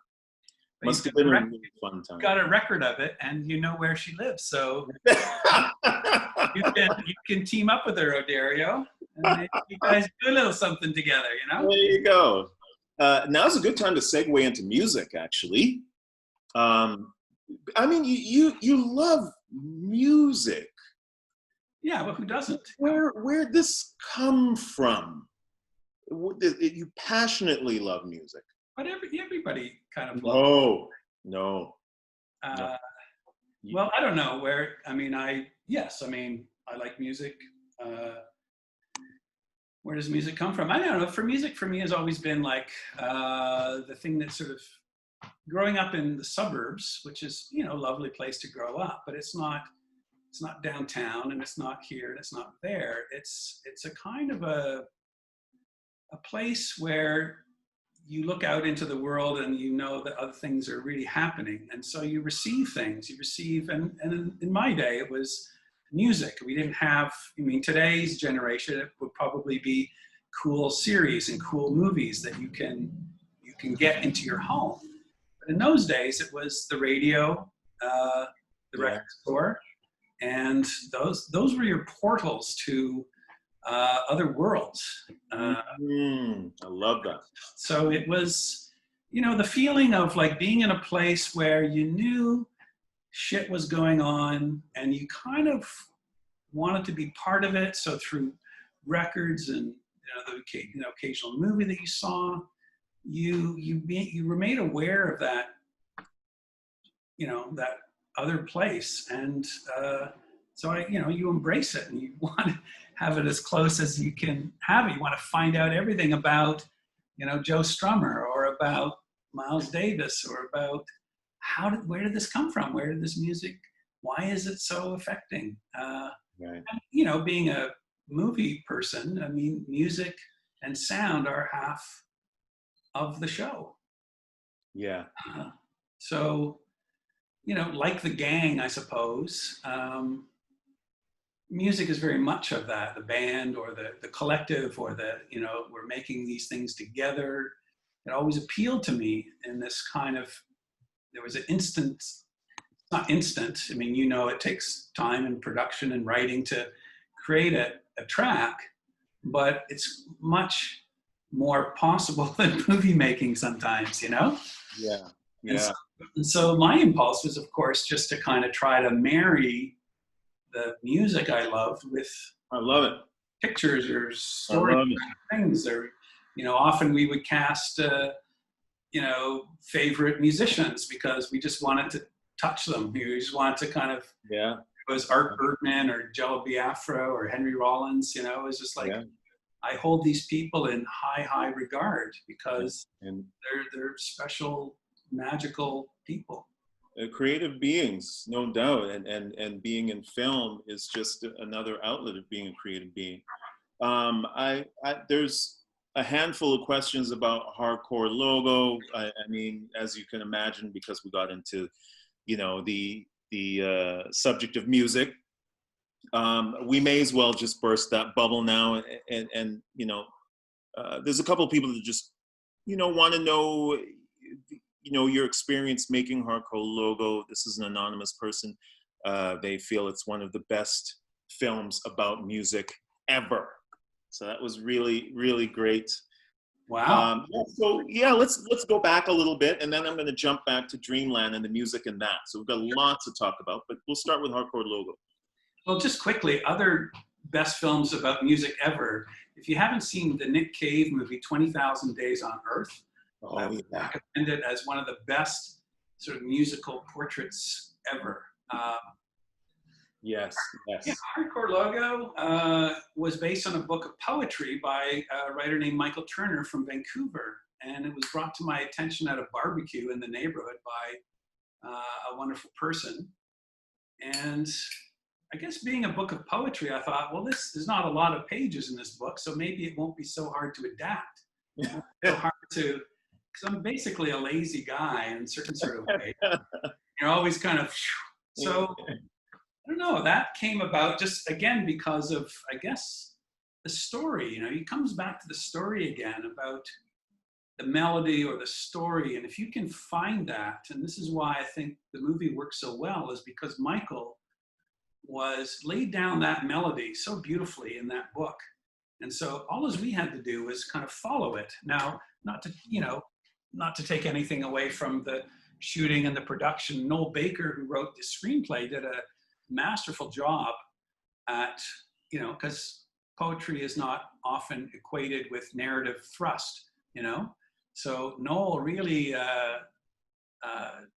Must have been a really fun time. Got a record of it, and you know where she lives, so you can team up with her, O'Dario, and you guys do a little something together, There you go. Now's a good time to segue into music, actually. I mean, you love music. Yeah, but who doesn't? Where'd this come from? You passionately love music. But everybody kind of loves. No. Well, I don't know where. I mean, I like music. Where does music come from? I don't know. Music for me has always been like the thing that sort of growing up in the suburbs, which is a lovely place to grow up, but it's not downtown, and it's not here, and it's not there. It's a kind of a place where you look out into the world and that other things are really happening. And so you receive things, and in my day, it was music. We didn't have, today's generation, it would probably be cool series and cool movies that you can get into your home. But in those days, it was the radio, the record store, and those were your portals to other worlds. I love that. So it was, the feeling of like being in a place where you knew shit was going on and you kind of wanted to be part of it. So through records and the occasional movie that you saw, you were made aware of that, that other place, and so you embrace it, and you want to have it as close as you can have it. You want to find out everything about, Joe Strummer, or about Miles Davis, or about where did this come from? Where did this music? Why is it so affecting? Right. And, being a movie person, music and sound are half of the show. Yeah. So, like the gang, I suppose. Music is very much of that, the band or the collective, or we're making these things together. It always appealed to me in this kind of, there was an instant, not instant, it takes time and production and writing to create a track, but it's much more possible than movie making sometimes, Yeah. And so my impulse was, of course, just to kind of try to marry the music I loved with I love it. pictures or stories, things. Or, often we would cast, favorite musicians because we just wanted to touch them. We just wanted to kind of, it was Art Bergman or Jello Biafra or Henry Rollins, it was just like, I hold these people in high regard because they're special, magical people. Creative beings, no doubt, and being in film is just another outlet of being a creative being. There's a handful of questions about Hardcore Logo. As you can imagine, because we got into you know, the subject of music. We may as well just burst that bubble now, and you know, there's a couple of people that just, you know, want to know, you know, your experience making Hardcore Logo. This is an anonymous person. They feel it's one of the best films about music ever. So that was really, really great. Wow. So yeah, let's go back a little bit, and then I'm going to jump back to Dreamland and the music and that. So we've got lots to talk about, but we'll start with Hardcore Logo. Well, just quickly, other best films about music ever. If you haven't seen the Nick Cave movie, 20,000 Days on Earth, I would recommend it as one of the best sort of musical portraits ever. Yes. Yeah, Hardcore Logo was based on a book of poetry by a writer named Michael Turner from Vancouver. And it was brought to my attention at a barbecue in the neighborhood by a wonderful person. And I guess being a book of poetry, I thought, well, there's not a lot of pages in this book, so maybe it won't be so hard to adapt. So hard to, because I'm basically a lazy guy in a certain sort of way. You're always kind of, so I don't know, that came about just, again, because of, I guess, the story. You know, he comes back to the story again about the melody or the story. And if you can find that, and this is why I think the movie works so well, is because Michael was laid down that melody so beautifully in that book. And so all as we had to do was kind of follow it. Now, not to take anything away from the shooting and the production. Noel Baker, who wrote the screenplay, did a masterful job at, you know, because poetry is not often equated with narrative thrust, you know. So Noel really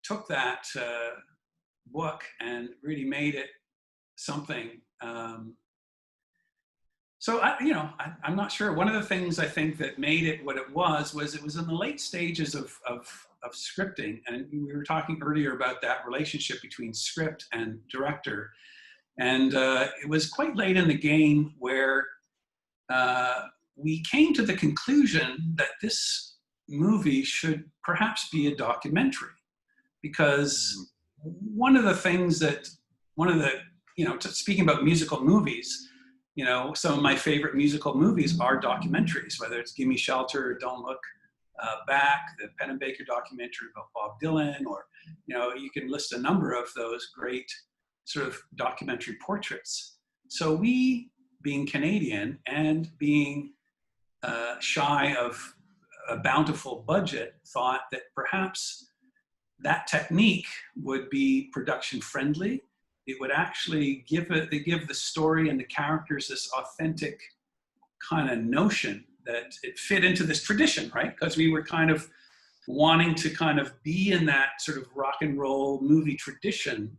took that book and really made it something. So I'm not sure. One of the things I think that made it what it was in the late stages of scripting, and we were talking earlier about that relationship between script and director, and it was quite late in the game where we came to the conclusion that this movie should perhaps be a documentary, because one of the, speaking about musical movies, you know, some of my favorite musical movies are documentaries, whether it's Gimme Shelter or Don't Look Back, the Pennebaker documentary about Bob Dylan, or, you know, you can list a number of those great sort of documentary portraits. So we, being Canadian and being shy of a bountiful budget, thought that perhaps that technique would be production friendly. It would actually give the story and the characters this authentic kind of notion that it fit into this tradition, right? Because we were kind of wanting to kind of be in that sort of rock and roll movie tradition.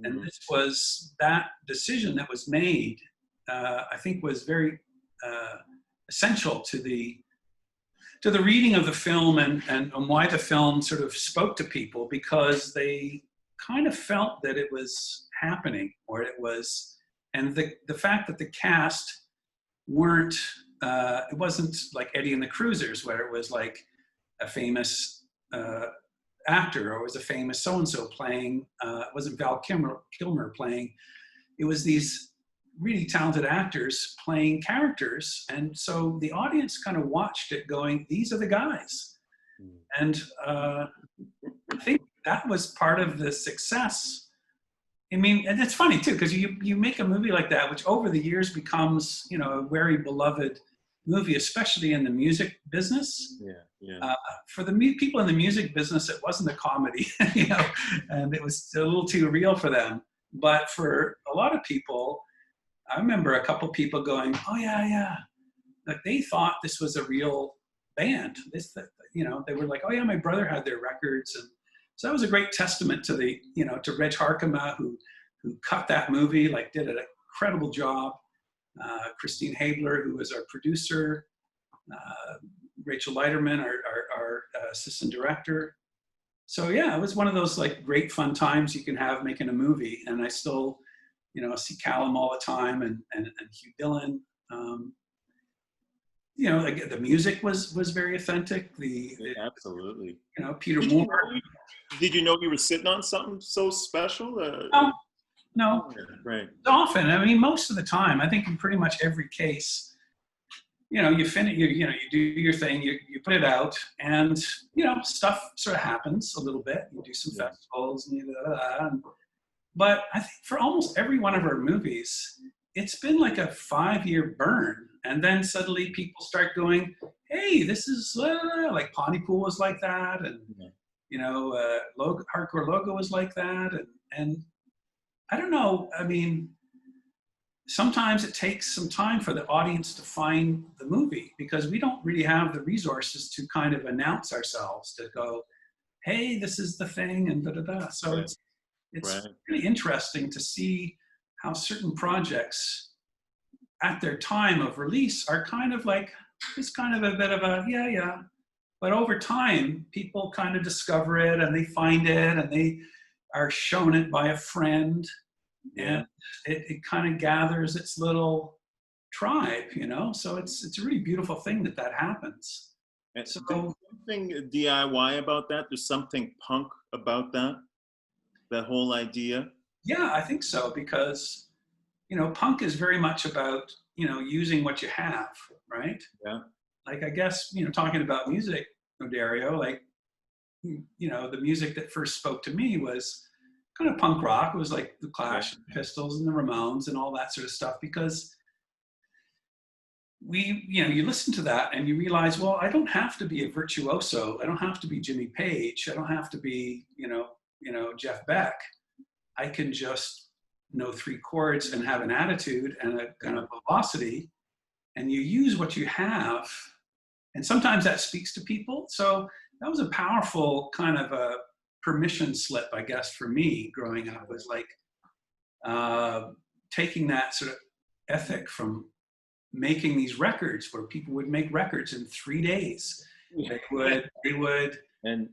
And this was that decision that was made, I think was very essential to the reading of the film and why the film sort of spoke to people, because they kind of felt that it was happening, or it was, and the fact that the cast weren't, it wasn't like Eddie and the Cruisers, where it was like a famous actor, or it was a famous so-and-so playing, it wasn't Val Kilmer playing, it was these really talented actors playing characters. And so the audience kind of watched it going, these are the guys. And I think that was part of the success. I mean, and it's funny too, because you make a movie like that, which over the years becomes, you know, a very beloved movie, especially in the music business. For the people in the music business, it wasn't a comedy, you know, and it was a little too real for them. But for a lot of people, I remember a couple people going, "Oh yeah," like they thought this was a real band. You know, they were like, "Oh yeah, my brother had their records," and so that was a great testament to to Reg Harkema, who cut that movie, like did an incredible job. Christine Habler, who was our producer, Rachel Leiterman, our assistant director. So yeah, it was one of those like great fun times you can have making a movie, and I still, you know, see Callum all the time and Hugh Dillon. you know, like the music was very authentic. Absolutely. You know, Peter Did Moore. did you know you were sitting on something so special? No, no. Right. Often, I mean, most of the time, I think in pretty much every case, you know, you finish, you know, you do your thing, you put it out, and you know, stuff sort of happens a little bit. You do some festivals, and but I think for almost every one of our movies, it's been like a 5-year burn, and then suddenly people start going, "Hey, this is like Pontypool was like that," and you know, Hardcore Logo was like that, and I don't know. I mean, sometimes it takes some time for the audience to find the movie because we don't really have the resources to kind of announce ourselves to go, hey, this is the thing, and da da da. So it's really interesting to see how certain projects at their time of release are kind of like, it's kind of a bit of a, yeah. But over time, people kind of discover it and they find it and they are shown it by a friend. And it kind of gathers its little tribe, you know. So it's a really beautiful thing that happens. And so there's something DIY about that. There's something punk about that whole idea. Yeah, I think so, because you know, punk is very much about, you know, using what you have, right? Yeah. Like, I guess, you know, talking about music, Dario, like, you know, the music that first spoke to me was kind of punk rock. It was like the Clash, and the Pistols, and the Ramones, and all that sort of stuff. Because you know, you listen to that and you realize, well, I don't have to be a virtuoso. I don't have to be Jimmy Page. I don't have to be, you know, Jeff Beck. I can just know 3 chords and have an attitude and a kind of velocity, and you use what you have. And sometimes that speaks to people. So that was a powerful kind of a permission slip, I guess, for me growing up, was like taking that sort of ethic from making these records, where people would make records in 3 days. They would, and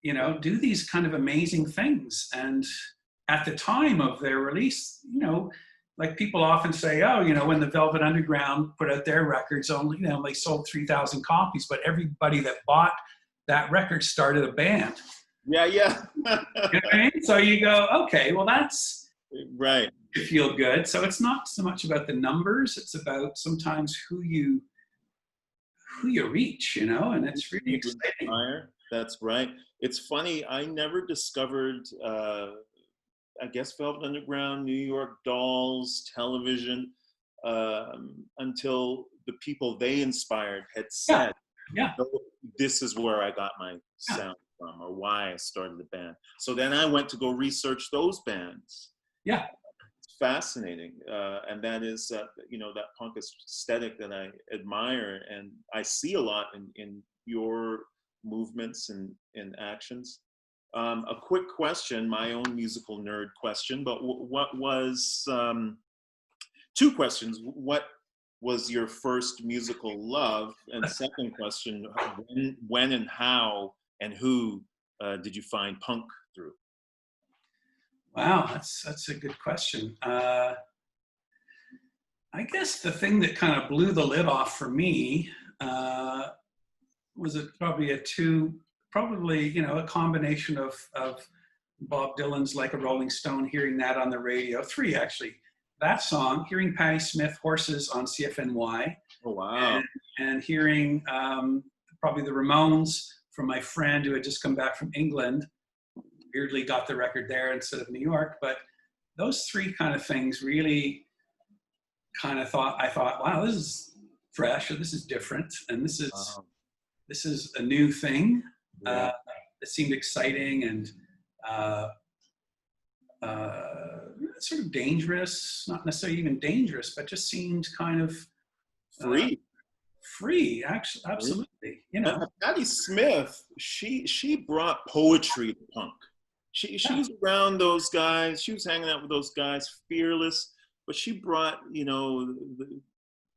you know, do these kind of amazing things. And at the time of their release, you know, like people often say, oh, you know, when the Velvet Underground put out their records, only, you know, they sold 3,000 copies, but everybody that bought that record started a band. Yeah. You know what I mean? So you go, okay, well, that's right. You feel good. So it's not so much about the numbers; it's about sometimes who you reach, you know, and it's really exciting. That's right. It's funny. I never discovered, I guess, Velvet Underground, New York Dolls, television, until the people they inspired had said, this is where I got my sound from, or why I started the band. So then I went to go research those bands. Yeah. It's fascinating. And that is, you know, that punk aesthetic that I admire and I see a lot in your movements and actions. A quick question, my own musical nerd question, but what was, 2 questions. What was your first musical love? And second question, when and how and who did you find punk through? Wow, that's a good question. I guess the thing that kind of blew the lid off for me was probably you know, a combination of Bob Dylan's "Like a Rolling Stone," hearing that on the radio. 3 actually. That song, hearing Patti Smith, "Horses" on CFNY. Oh wow! And hearing probably the Ramones from my friend who had just come back from England. Weirdly got the record there instead of New York, but those 3 kind of things really kind of I thought, wow, this is fresh, or this is different, and this is a new thing. It seemed exciting and sort of dangerous, not necessarily even dangerous, but just seemed kind of free, actually, absolutely. You know, Patti Smith, she brought poetry to punk. She was around those guys. She was hanging out with those guys, fearless. But she brought, you know,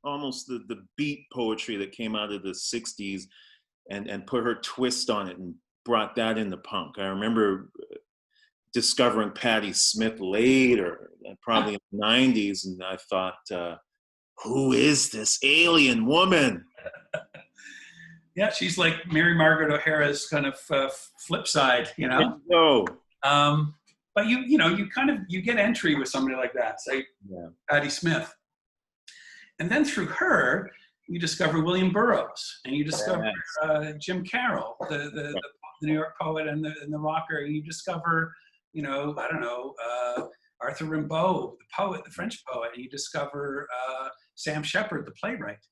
almost the beat poetry that came out of the '60s, and put her twist on it and brought that into punk. I remember discovering Patti Smith later, probably in the '90s, and I thought, who is this alien woman? Yeah, she's like Mary Margaret O'Hara's kind of flip side, you know. No. But you get entry with somebody like that, say Patti Smith, and then through her you discover William Burroughs, and you discover Jim Carroll, the New York poet and the rocker, and you discover Arthur Rimbaud, the poet, the French poet, and you discover Sam Shepard, the playwright.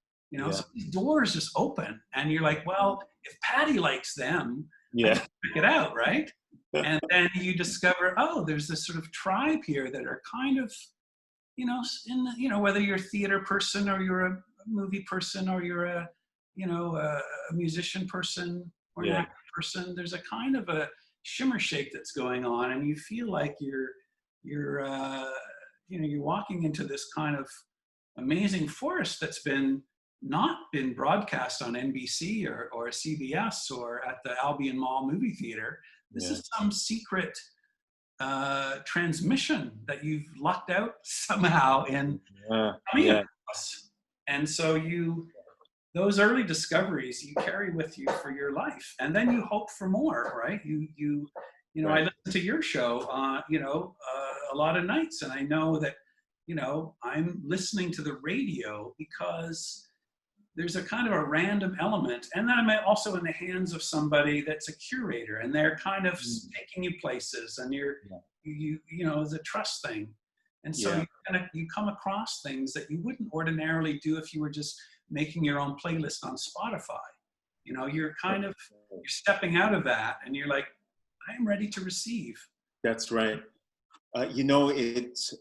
So these doors just open, and you're like, well, if Patty likes them, I can check it out, right? And then you discover, oh, there's this sort of tribe here that are kind of, whether you're a theater person or you're a movie person or you're a musician person or an actor person, there's a kind of a shimmer shake that's going on, and you feel like you're walking into this kind of amazing forest that's not been broadcast on NBC or CBS or at the Albion Mall movie theater. This is some secret transmission that you've lucked out somehow in coming across. And so those early discoveries you carry with you for your life, and then you hope for more, right? I listen to your show, a lot of nights, and I know that, I'm listening to the radio because there's a kind of a random element, and then I'm also in the hands of somebody that's a curator, and they're kind of taking you places, and it's a trust thing, and so you come across things that you wouldn't ordinarily do if you were just making your own playlist on Spotify. You're kind of you're stepping out of that, and you're like, I am ready to receive. That's right. It's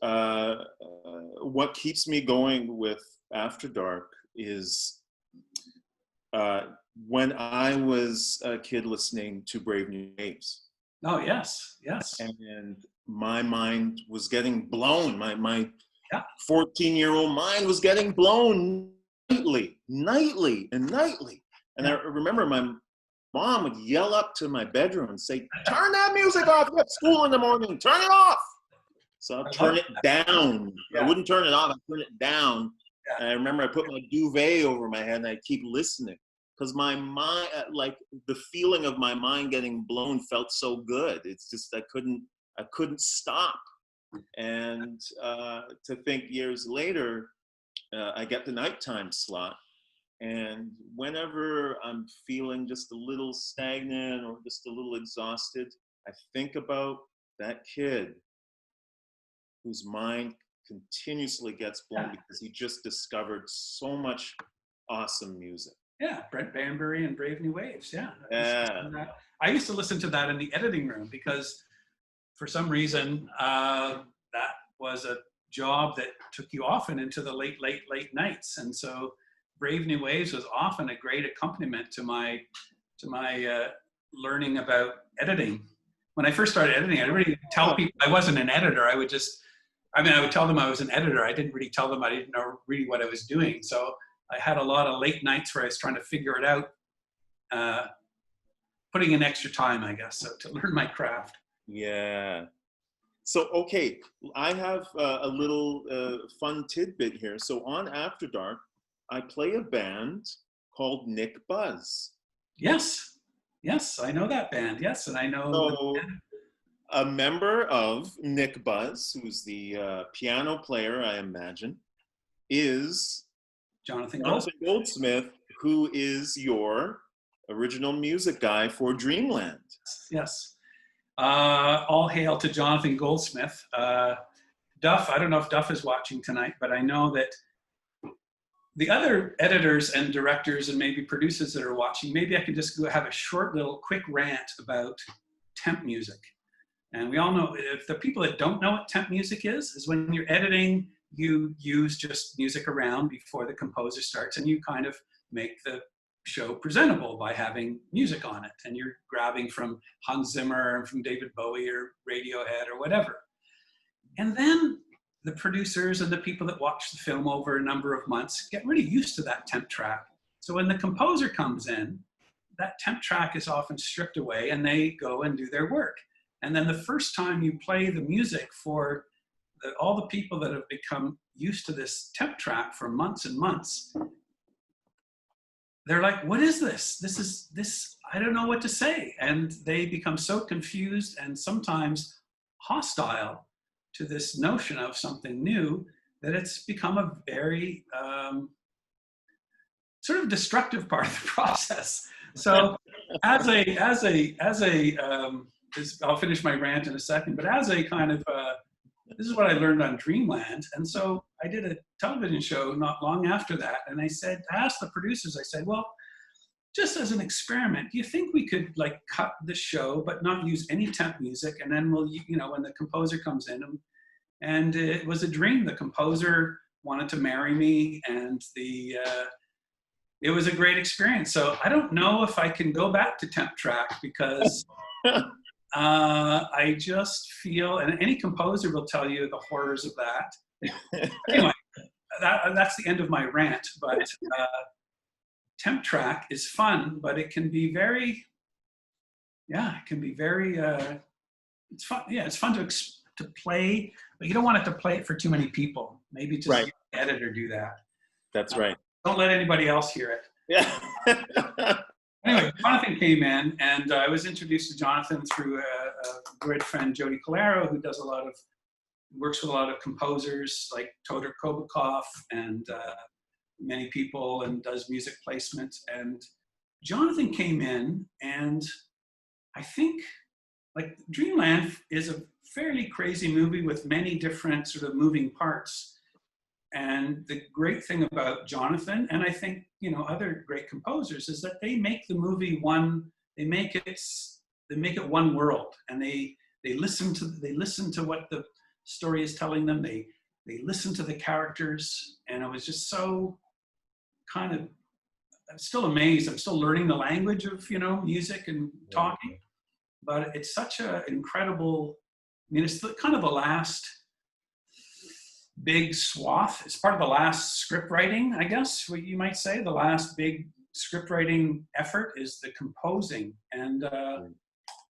what keeps me going with After Dark is when I was a kid listening to Brave New Waves. Oh, yes. And my mind was getting blown. My 14-year-old mind was getting blown nightly. And I remember my mom would yell up to my bedroom and say, turn that music off. You have school in the morning. Turn it off. So I'll turn it down. I wouldn't turn it off. I'd turn it down. And I remember I put my duvet over my head and I'd keep listening because my mind, like the feeling of my mind getting blown felt so good. It's just I couldn't stop. And to think years later, I get the nighttime slot. And whenever I'm feeling just a little stagnant or just a little exhausted, I think about that kid whose mind continuously gets blown because he just discovered so much awesome music. Yeah, Brent Banbury and Brave New Waves. I used to listen to that in the editing room because for some reason that was a job that took you often into the late nights, and so Brave New Waves was often a great accompaniment to my learning about editing. When I first started editing, I didn't really tell people I wasn't an editor. I would tell them I was an editor. I didn't really tell them I didn't know really what I was doing. So I had a lot of late nights where I was trying to figure it out, putting in extra time, I guess, to learn my craft. Yeah. So, okay, I have a little fun tidbit here. So on After Dark, I play a band called Nick Buzz. Yes, I know that band. Yes, and I know. So, a member of Nick Buzz, who's the piano player, I imagine, is Jonathan Goldsmith, who is your original music guy for Dreamland. Yes. All hail to Jonathan Goldsmith. Duff, I don't know if Duff is watching tonight, but I know that the other editors and directors and maybe producers that are watching, maybe I could just go have a short little quick rant about temp music. And we all know, if the people that don't know what temp music is when you're editing, you use just music around before the composer starts, and you kind of make the show presentable by having music on it. And you're grabbing from Hans Zimmer and from David Bowie or Radiohead or whatever. And then the producers and the people that watch the film over a number of months get really used to that temp track. So when the composer comes in, that temp track is often stripped away and they go and do their work. And then the first time you play the music for all the people that have become used to this temp track for months and months, they're like, what is this? This, I don't know what to say. And they become so confused and sometimes hostile to this notion of something new that it's become a very sort of destructive part of the process. So I'll finish my rant in a second, but as a kind of, this is what I learned on Dreamland. And so I did a television show not long after that. And I asked the producers, I said, well, just as an experiment, do you think we could like cut the show, but not use any temp music? And then we'll, when the composer comes in, and it was a dream. The composer wanted to marry me, and it was a great experience. So I don't know if I can go back to temp track because I just feel, and any composer will tell you the horrors of that. Anyway, that's the end of my rant, but temp track is fun, but it can be very, it's fun. Yeah, it's fun to play, but you don't want it to play it for too many people. Maybe just right. the editor do that. That's right. Don't let anybody else hear it. Yeah. Anyway, Jonathan came in, and I was introduced to Jonathan through a great friend, Jody Calero, who does works with a lot of composers like Todor Kobakov and many people, and does music placement. And Jonathan came in, and I think like Dreamland is a fairly crazy movie with many different sort of moving parts. And the great thing about Jonathan, and I think, other great composers, is that they make the movie they make it one world, and they listen to what the story is telling them. They listen to the characters, and it was just so kind of, I'm still amazed. I'm still learning the language of, music and talking, but it's such an incredible, it's kind of the last big swath. It's part of the last script writing, I guess, what you might say. The last big script writing effort is the composing. And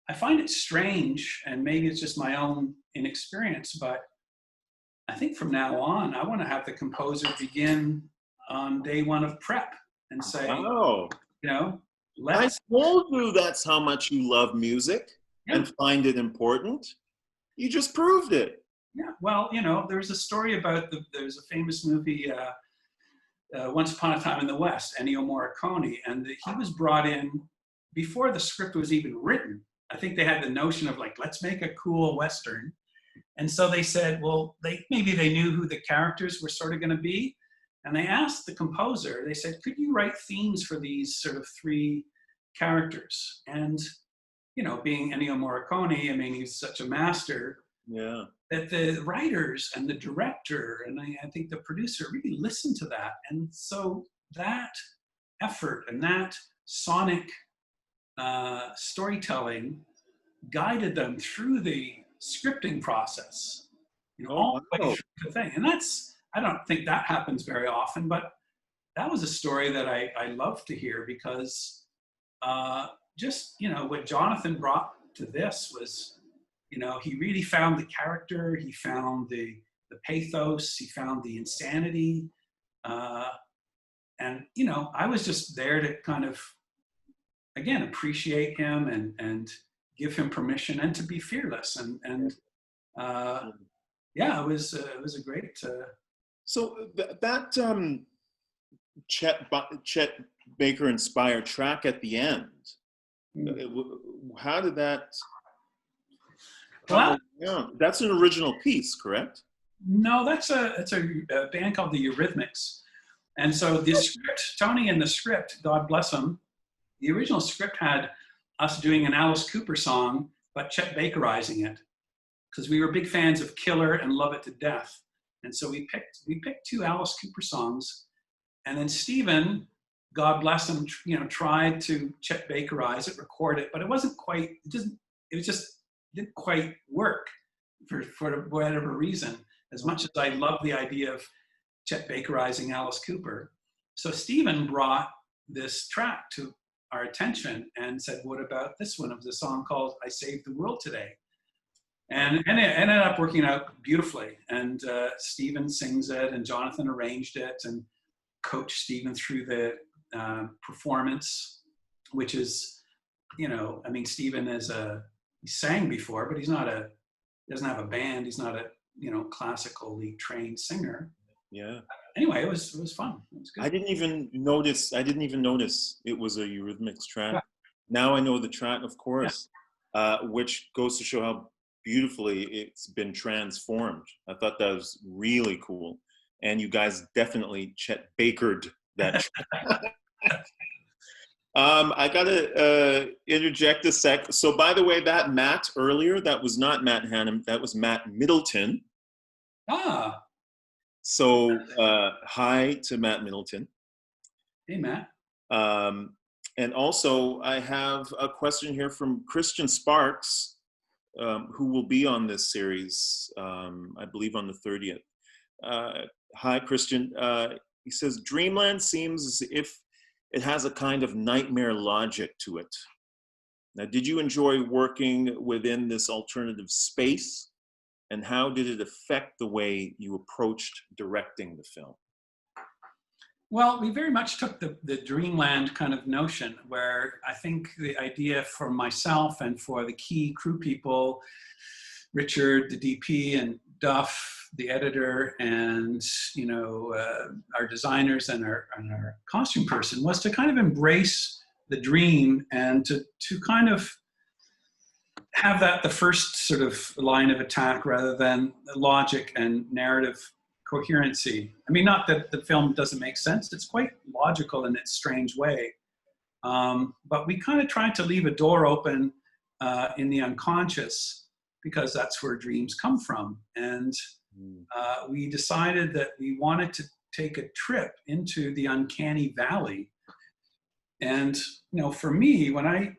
I find it strange, and maybe it's just my own inexperience, but I think from now on, I want to have the composer begin on day one of prep and say, I told you that's how much you love music and find it important. You just proved it. Yeah, well, there's a story about there's a famous movie, Once Upon a Time in the West, Ennio Morricone, and he was brought in before the script was even written. I think they had the notion of like, let's make a cool Western. And so they said, well, maybe they knew who the characters were sort of going to be. And they asked the composer, they said, could you write themes for these sort of three characters? And, being Ennio Morricone, I mean, he's such a master. Yeah. That the writers and the director, and I think the producer really listened to that. And so that effort and that sonic storytelling guided them through the scripting process, all the way through the thing. And I don't think that happens very often, but that was a story that I love to hear, because what Jonathan brought to this was, he really found the character, he found the pathos, he found the insanity. And, I was just there to kind of, again, appreciate him and give him permission and to be fearless. And it was a great. So that Chet Baker inspired track at the end, how did that? Well, that's an original piece, correct? No, it's a band called the Eurythmics. And so the script, Tony in the script, God bless him, the original script had us doing an Alice Cooper song, but Chet Bakerizing it, because we were big fans of Killer and Love It to Death. And so we picked two Alice Cooper songs, and then Stephen, God bless him, tried to Chet Bakerize it, record it, but it wasn't quite, it just didn't quite work for whatever reason, as much as I love the idea of Chet Bakerizing Alice Cooper. So Stephen brought this track to our attention and said, what about this one? It was a song called I Saved the World Today. And it ended up working out beautifully. And Stephen sings it, and Jonathan arranged it, and coached Stephen through the performance, which is, you know, I mean, Stephen he sang before, but he doesn't have a band. He's not a, you know, classically trained singer. Yeah. Anyway, it was fun. It was good. I didn't even notice it was a Eurythmics track. Yeah. Now I know the track, of course, which goes to show how beautifully it's been transformed. I thought that was really cool. And you guys definitely Chet Bakered that track. I gotta interject a sec. So by the way, that Matt earlier, that was not Matt Hannum, that was Matt Middleton. Ah. So hi to Matt Middleton. Hey, Matt. And also I have a question here from Christian Sparks, who will be on this series, I believe on the 30th. Hi, Christian. He says, Dreamland seems as if it has a kind of nightmare logic to it. Now, did you enjoy working within this alternative space? And how did it affect the way you approached directing the film? Well, we very much took the Dreamland kind of notion, where I think the idea for myself and for the key crew people, Richard, the DP, and Duff, the editor, and, you know, our designers and our costume person, was to kind of embrace the dream and to kind of have that the first sort of line of attack rather than logic and narrative coherency. I mean, not that the film doesn't make sense. It's quite logical in its strange way. But we kind of tried to leave a door open in the unconscious, because that's where dreams come from. And we decided that we wanted to take a trip into the uncanny valley. And, you know, for me, when I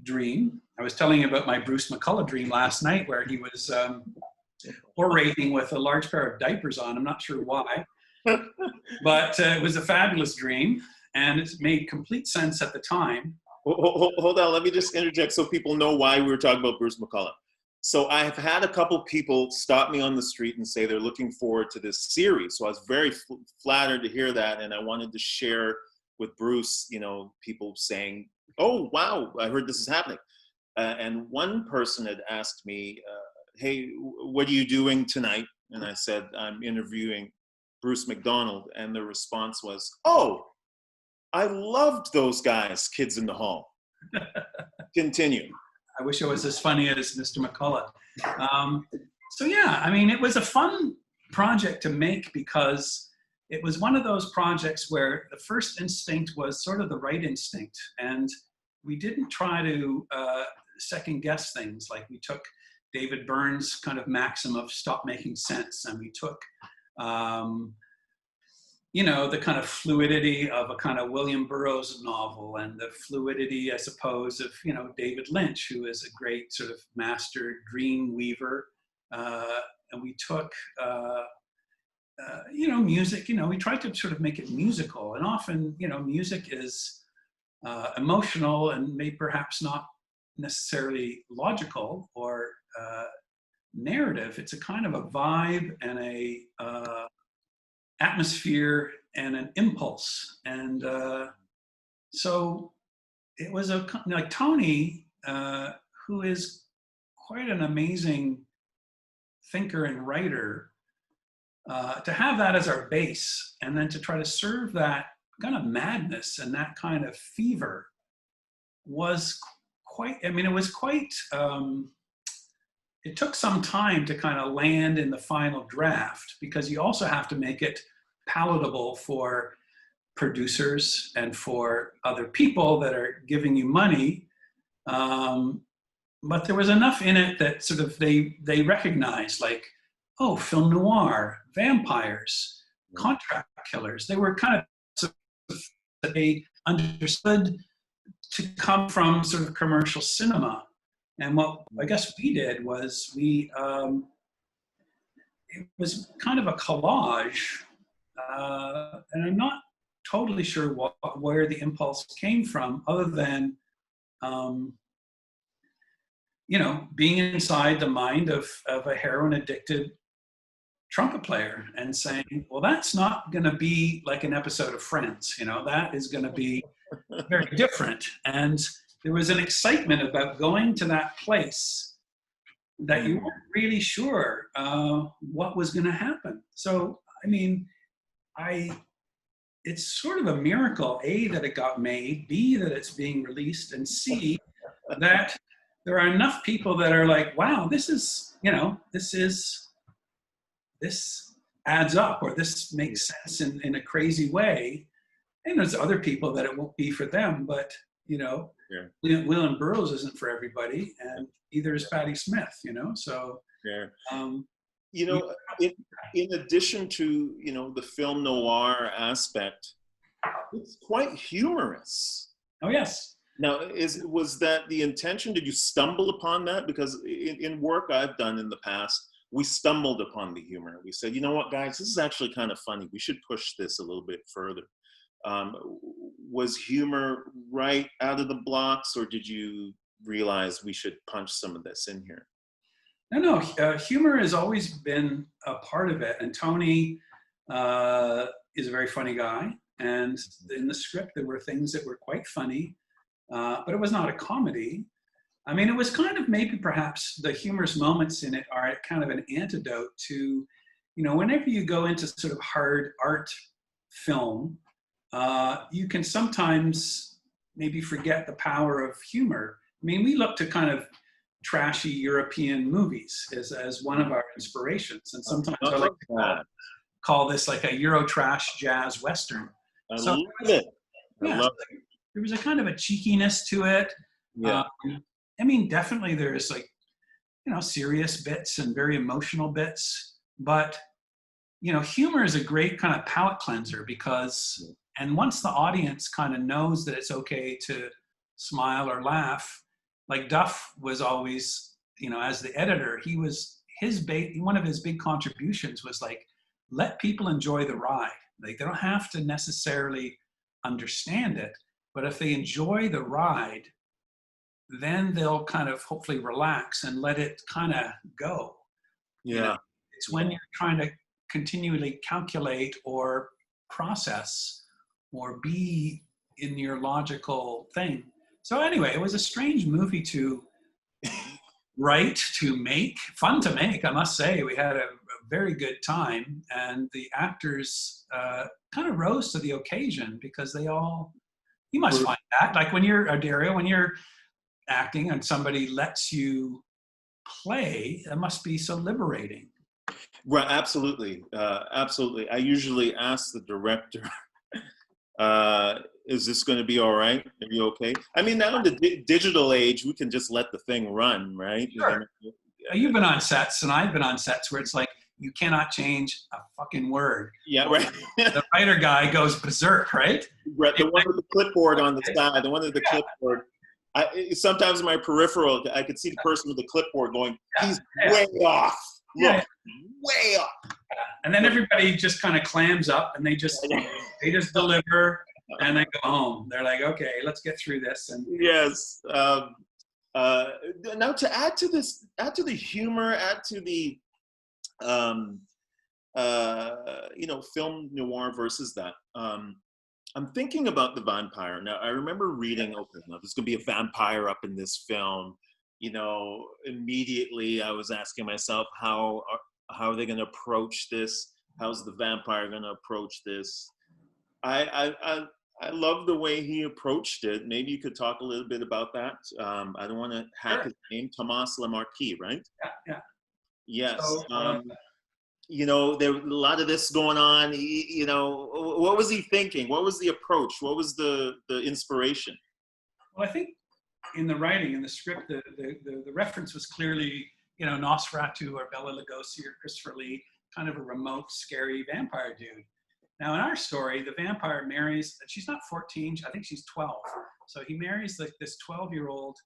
dream, I was telling you about my Bruce McCullough dream last night, where he was orating with a large pair of diapers on. I'm not sure why, but it was a fabulous dream, and it made complete sense at the time. Hold on, let me just interject so people know why we were talking about Bruce McCullough. So I've had a couple people stop me on the street and say they're looking forward to this series. So I was very flattered to hear that, and I wanted to share with Bruce, you know, people saying, oh, wow, I heard this is happening. And one person had asked me, hey, what are you doing tonight? And I said, I'm interviewing Bruce McDonald. And the response was, oh, I loved those guys, Kids in the Hall. Continue. I wish I was as funny as Mr. McCullough. So yeah, I mean, it was a fun project to make, because it was one of those projects where the first instinct was sort of the right instinct. And we didn't try to second guess things. Like, we took David Byrne's kind of maxim of stop making sense, and we took, you know, the kind of fluidity of a kind of William Burroughs novel, and the fluidity, I suppose, of, you know, David Lynch, who is a great sort of master dream weaver. And we took, you know, music, you know, we tried to sort of make it musical. And often, you know, music is emotional and may perhaps not necessarily logical or narrative. It's a kind of a vibe and a atmosphere and an impulse. And so it was like Tony, who is quite an amazing thinker and writer, to have that as our base, and then to try to serve that kind of madness and that kind of fever was quite, I mean, it was quite, it took some time to kind of land in the final draft, because you also have to make it palatable for producers and for other people that are giving you money. But there was enough in it that sort of they recognized, like, oh, film noir, vampires, contract killers. They were kind of sort of, they understood to come from sort of commercial cinema. And what I guess we did was it was kind of a collage, and I'm not totally sure where the impulse came from, other than you know, being inside the mind of a heroin addicted trumpet player and saying, well, that's not going to be like an episode of Friends, you know, that is going to be very different. And there was an excitement about going to that place that you weren't really sure what was going to happen. So, I mean, it's sort of a miracle, A, that it got made, B, that it's being released, and C, that there are enough people that are like, wow, this is, you know, this adds up, or this makes sense in a crazy way. And there's other people that it won't be for them, but, you know, Will and Burroughs isn't for everybody, and either is Patti Smith, you know, so. You know, in addition to, you know, the film noir aspect, it's quite humorous. Oh, yes. Now, was that the intention? Did you stumble upon that? Because in work I've done in the past, we stumbled upon the humor. We said, you know what, guys, this is actually kind of funny. We should push this a little bit further. Was humor right out of the blocks, or did you realize we should punch some of this in here? No, humor has always been a part of it. And Tony is a very funny guy. And in the script, there were things that were quite funny, but it was not a comedy. I mean, it was kind of maybe perhaps the humorous moments in it are kind of an antidote to, you know, whenever you go into sort of hard art film, you can sometimes maybe forget the power of humor. I mean, we look to kind of trashy European movies as one of our inspirations. And sometimes I like to call this like a Euro trash jazz Western. I love it. There was a kind of a cheekiness to it. Yeah. I mean, definitely there's like, you know, serious bits and very emotional bits, but, you know, humor is a great kind of palate cleanser because, and once the audience kind of knows that it's okay to smile or laugh, like Duff was always, you know, as the editor, he was, one of his big contributions was like, let people enjoy the ride. Like they don't have to necessarily understand it, but if they enjoy the ride, then they'll kind of hopefully relax and let it kind of go. Yeah. You know, it's when you're trying to continually calculate or process or be in your logical thing. So anyway, it was a strange movie to write, to make, fun to make, I must say. We had a very good time, and the actors kind of rose to the occasion because they all, you must find that, like when you're, Dario, when you're acting and somebody lets you play, it must be so liberating. Right, absolutely, absolutely. I usually ask the director, is this going to be all right? Are you okay? I mean, now in the digital age, we can just let the thing run, right? Sure. You've been on sets, and I've been on sets where it's like, you cannot change a fucking word. Yeah, right. The writer guy goes berserk, right? Right, the one with the clipboard on the side, the one with the clipboard. Sometimes in my peripheral, I could see the person with the clipboard going, he's way off. Look, way off. And then everybody just kind of clams up and they just deliver and they go home. They're like, okay, let's get through this. And yes. Now to add to this, add to the humor, add to the, you know, film noir versus that. I'm thinking about the vampire. Now, I remember reading, okay, now there's going to be a vampire up in this film. You know, immediately I was asking myself, how are they going to approach this? How's the vampire going to approach this? I love the way he approached it. Maybe you could talk a little bit about that. I don't want to hack his name, Thomas Lemarquis, right? Yeah. Yes. So, you know, there was a lot of this going on. You know, what was he thinking? What was the approach? What was the inspiration? Well, I think in the writing, in the script, the reference was clearly, you know, Nosferatu or Bela Lugosi or Christopher Lee, kind of a remote, scary vampire dude. Now, in our story, the vampire marries, she's not 14, I think she's 12. So he marries like this 12-year-old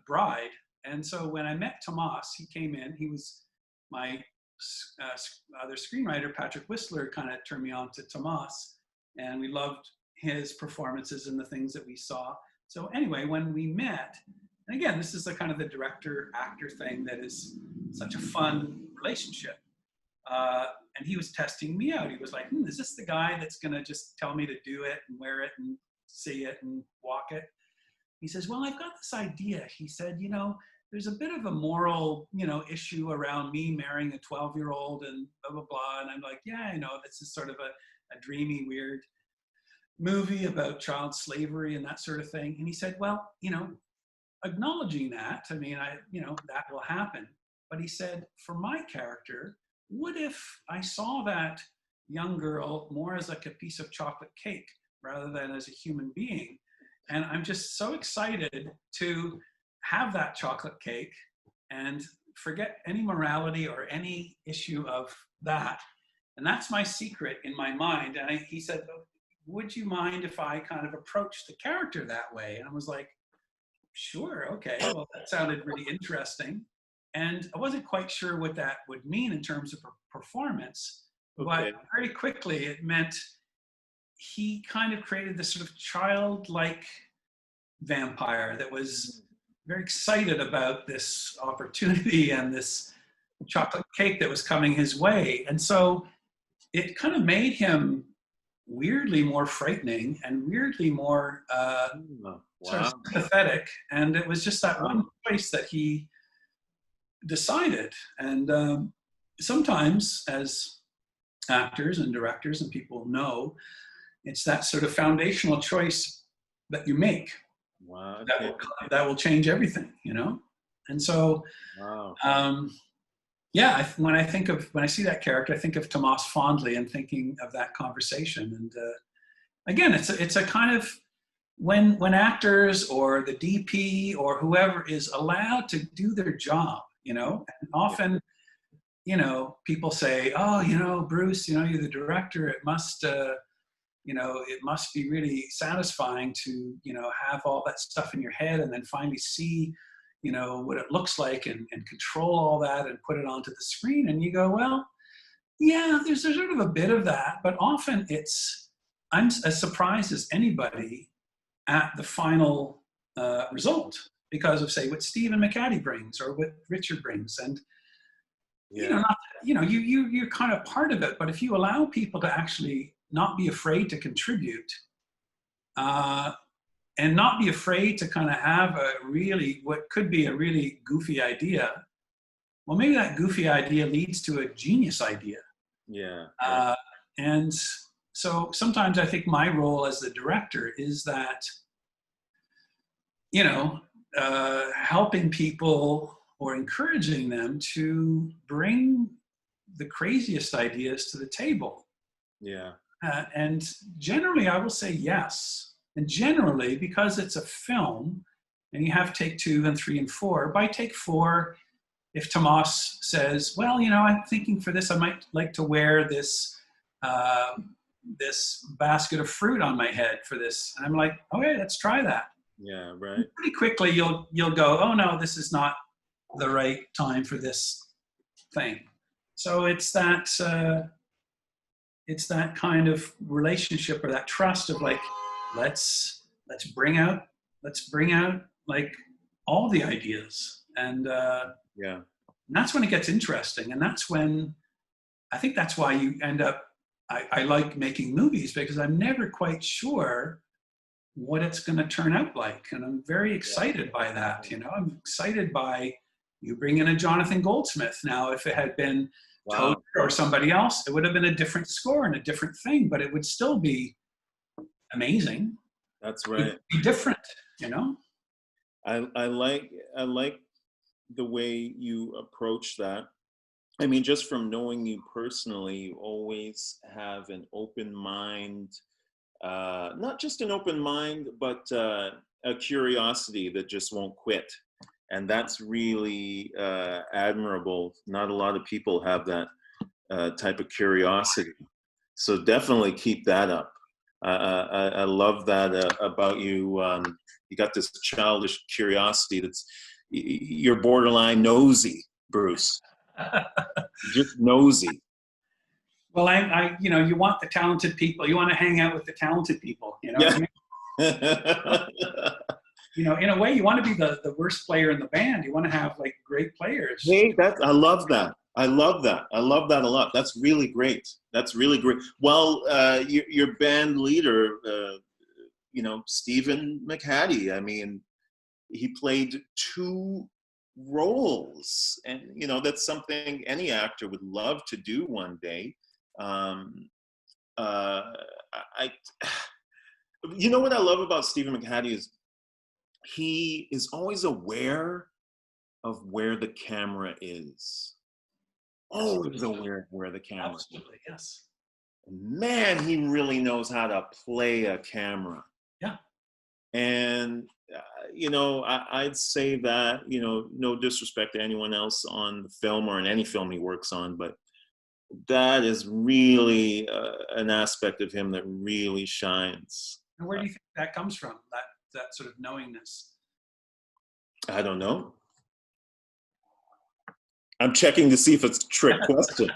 bride. And so when I met Tomas, he came in, he was my other screenwriter, Patrick Whistler, kind of turned me on to Tomas. And we loved his performances and the things that we saw. So anyway, when we met, And again, this is the kind of the director-actor thing that is such a fun relationship. And he was testing me out. He was like, is this the guy that's going to just tell me to do it and wear it and see it and walk it? He says, well, I've got this idea. He said, there's a bit of a moral, issue around me marrying a 12-year-old and blah, blah, blah. And I'm like, yeah, I know. This is sort of a dreamy, weird movie about child slavery and that sort of thing. And he said, well, acknowledging that, I mean, that will happen. But he said, for my character, what if I saw that young girl more as like a piece of chocolate cake rather than as a human being? And I'm just so excited to have that chocolate cake and forget any morality or any issue of that. And that's my secret in my mind. And he said, would you mind if I kind of approached the character that way? And I was like, sure, okay. Well, that sounded really interesting. And I wasn't quite sure what that would mean in terms of performance, but very quickly it meant he kind of created this sort of childlike vampire that was very excited about this opportunity and this chocolate cake that was coming his way. And so it kind of made him weirdly more frightening and weirdly more sort of sympathetic. And it was just that one choice that he decided. And sometimes as actors and directors and people know, it's that sort of foundational choice that you make that will change everything, And so, yeah, when I see that character, I think of Tomas fondly and thinking of that conversation. And again, it's a kind of when actors or the DP or whoever is allowed to do their job, and often, people say, oh, Bruce, you're the director. It must, it must be really satisfying to, have all that stuff in your head and then finally see, what it looks like and control all that and put it onto the screen. And you go, well, yeah, there's sort of a bit of that, but often I'm as surprised as anybody at the final result because of, say, what Stephen McCaddy brings or what Richard brings. And, you're kind of part of it, but if you allow people to actually not be afraid to contribute and not be afraid to kind of have what could be a really goofy idea, well, maybe that goofy idea leads to a genius idea. Yeah. And so sometimes I think my role as the director is that, helping people or encouraging them to bring the craziest ideas to the table. Yeah. And generally, I will say yes. And generally, because it's a film, and you have take 2 and 3 and 4, by take 4, if Tomas says, well, I'm thinking for this, I might like to wear this this basket of fruit on my head for this. And I'm like, okay, let's try that. Yeah, right. And pretty quickly, you'll go, oh, no, this is not the right time for this thing. So it's that kind of relationship or that trust of like, let's bring out like all the ideas. And and that's when it gets interesting. And that's when, I think that's why you end up, I like making movies because I'm never quite sure what it's going to turn out like. And I'm very excited by that. I'm excited by you bring in a Jonathan Goldsmith. Now, if it had been Toad or somebody else, it would have been a different score and a different thing, but it would still be amazing. That's right. It'd be different, I like the way you approach that. I mean, just from knowing you personally, you always have an open mind, not just an open mind, but a curiosity that just won't quit. And that's really admirable. Not a lot of people have that type of curiosity. So definitely keep that up. I love that about you. You got this childish curiosity you're borderline nosy, Bruce. Just nosy. Well, I you want the talented people. You want to hang out with the talented people, Yeah. what I mean? you know, in a way, you want to be the worst player in the band. You want to have like great players. Hey, I love that. I love that. I love that a lot. That's really great. That's really great. Well, your band leader, you know, Stephen McHattie, I mean, he played 2 roles, and you know, that's something any actor would love to do one day. You know what I love about Stephen McHattie is he is always aware of where the camera is. Always aware of where the camera is. Absolutely, yes. Man, he really knows how to play a camera. Yeah. And, you know, I'd say that, you know, no disrespect to anyone else on the film or in any film he works on, but that is really an aspect of him that really shines. And where do you think that comes from, that sort of knowingness? I don't know. I'm checking to see if it's a trick question.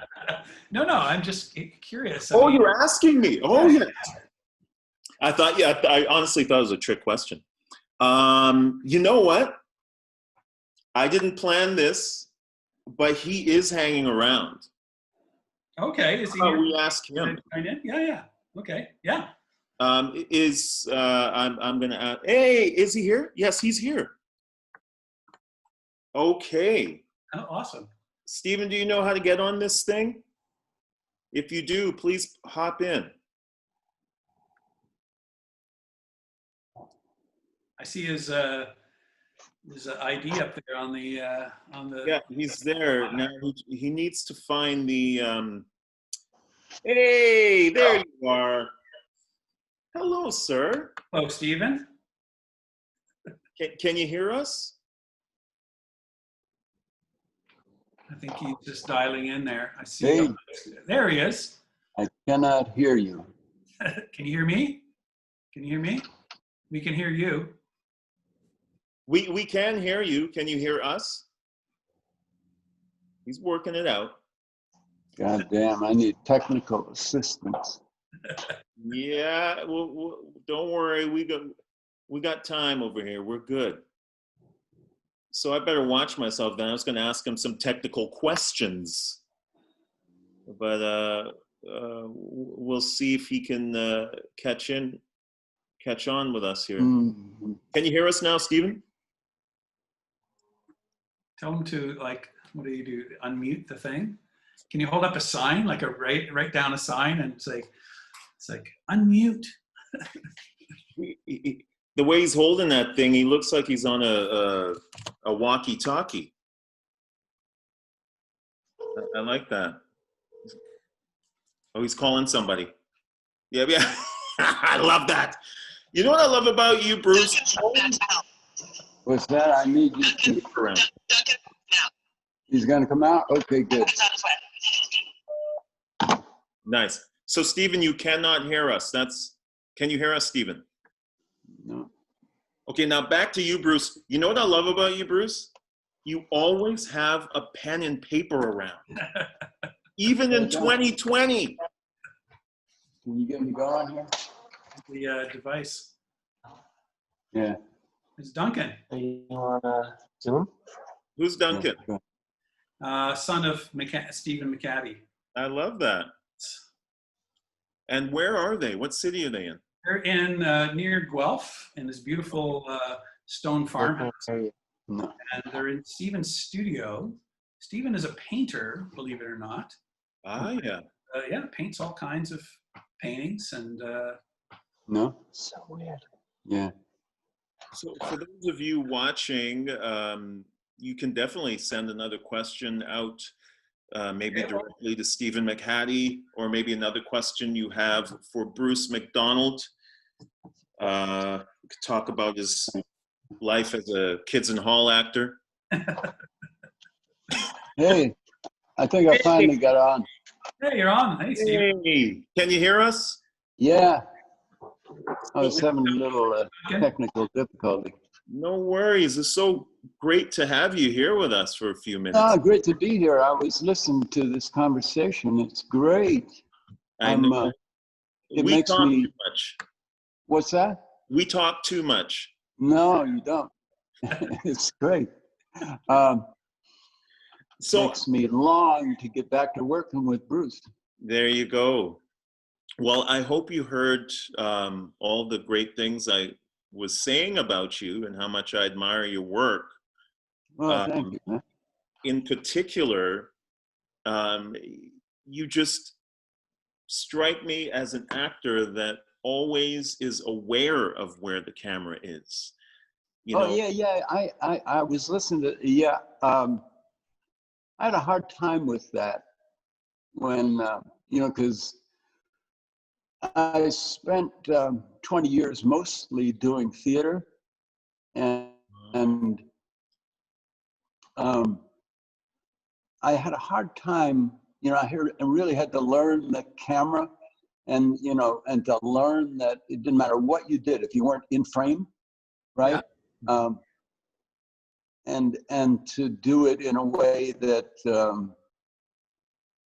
No, I'm just curious. Oh, you're asking me. Oh, yeah. I honestly thought it was a trick question. You know what? I didn't plan this, but he is hanging around. Okay, is he How here? about we ask him? Yeah. Okay, yeah. I'm gonna ask. Hey, is he here? Yes, he's here. Okay. Oh, awesome. Stephen, do you know how to get on this thing? If you do, please hop in. I see his ID up there on the. Yeah, he's there now. He needs to find the. Hey, there you are. Hello, sir. Hello, Stephen. Can you hear us? I think he's just dialing in there. I see. Hey. Him. There he is. I cannot hear you. Can you hear me? Can you hear me? We can hear you. We can hear you. Can you hear us? He's working it out. God damn, I need technical assistance. Yeah, well, don't worry. We got time over here. We're good. So I better watch myself then. I was going to ask him some technical questions, but we'll see if he can catch on with us here. Mm-hmm. Can you hear us now, Stephen? Tell him to, like, what do you do? Unmute the thing? Can you hold up a sign, like write down a sign and it's like unmute. The way he's holding that thing, he looks like he's on a walkie-talkie. I like that. Oh, he's calling somebody. Yeah. I love that. You know what I love about you, Bruce? What's that? I need you to. He's going to come out? Okay, good. Nice. So, Stephen, you cannot hear us. Can you hear us, Stephen? No. Okay, now back to you, Bruce. You know what I love about you, Bruce? You always have a pen and paper around. Even in 2020. Can you get me going here? The device. Yeah. It's Duncan, Are you on Zoom? Who's Duncan? son of Stephen McHattie. I love that. And where are they? What city are they in? They're in near Guelph in this beautiful stone farmhouse. No. And they're in Stephen's studio. Stephen is a painter, believe it or not. Ah, yeah. Yeah, paints all kinds of paintings and. No? So weird. Yeah. So for those of you watching, you can definitely send another question out, maybe directly to Stephen McHattie, or maybe another question you have for Bruce McDonald. We could talk about his life as a Kids in Hall actor. Hey, I think I finally got on. Hey, you're on. Hey, Steve. Hey, can you hear us? Yeah. I was having a little technical difficulty. No worries. It's so great to have you here with us for a few minutes. Ah, great to be here. I was listening to this conversation. It's great. I know. It We makes talk me. too much. What's that? We talk too much. No, you don't. It's great. So Makes me long to get back to working with Bruce. there you go. Well, I hope you heard all the great things I was saying about you and how much I admire your work. Well, thank you, man. In particular, you just strike me as an actor that always is aware of where the camera is. You know, Yeah. I was listening to, I had a hard time with that when, because I spent 20 years mostly doing theater, and I had a hard time, I really had to learn the camera, and to learn that it didn't matter what you did if you weren't in frame, right? Yeah. And to do it in a way that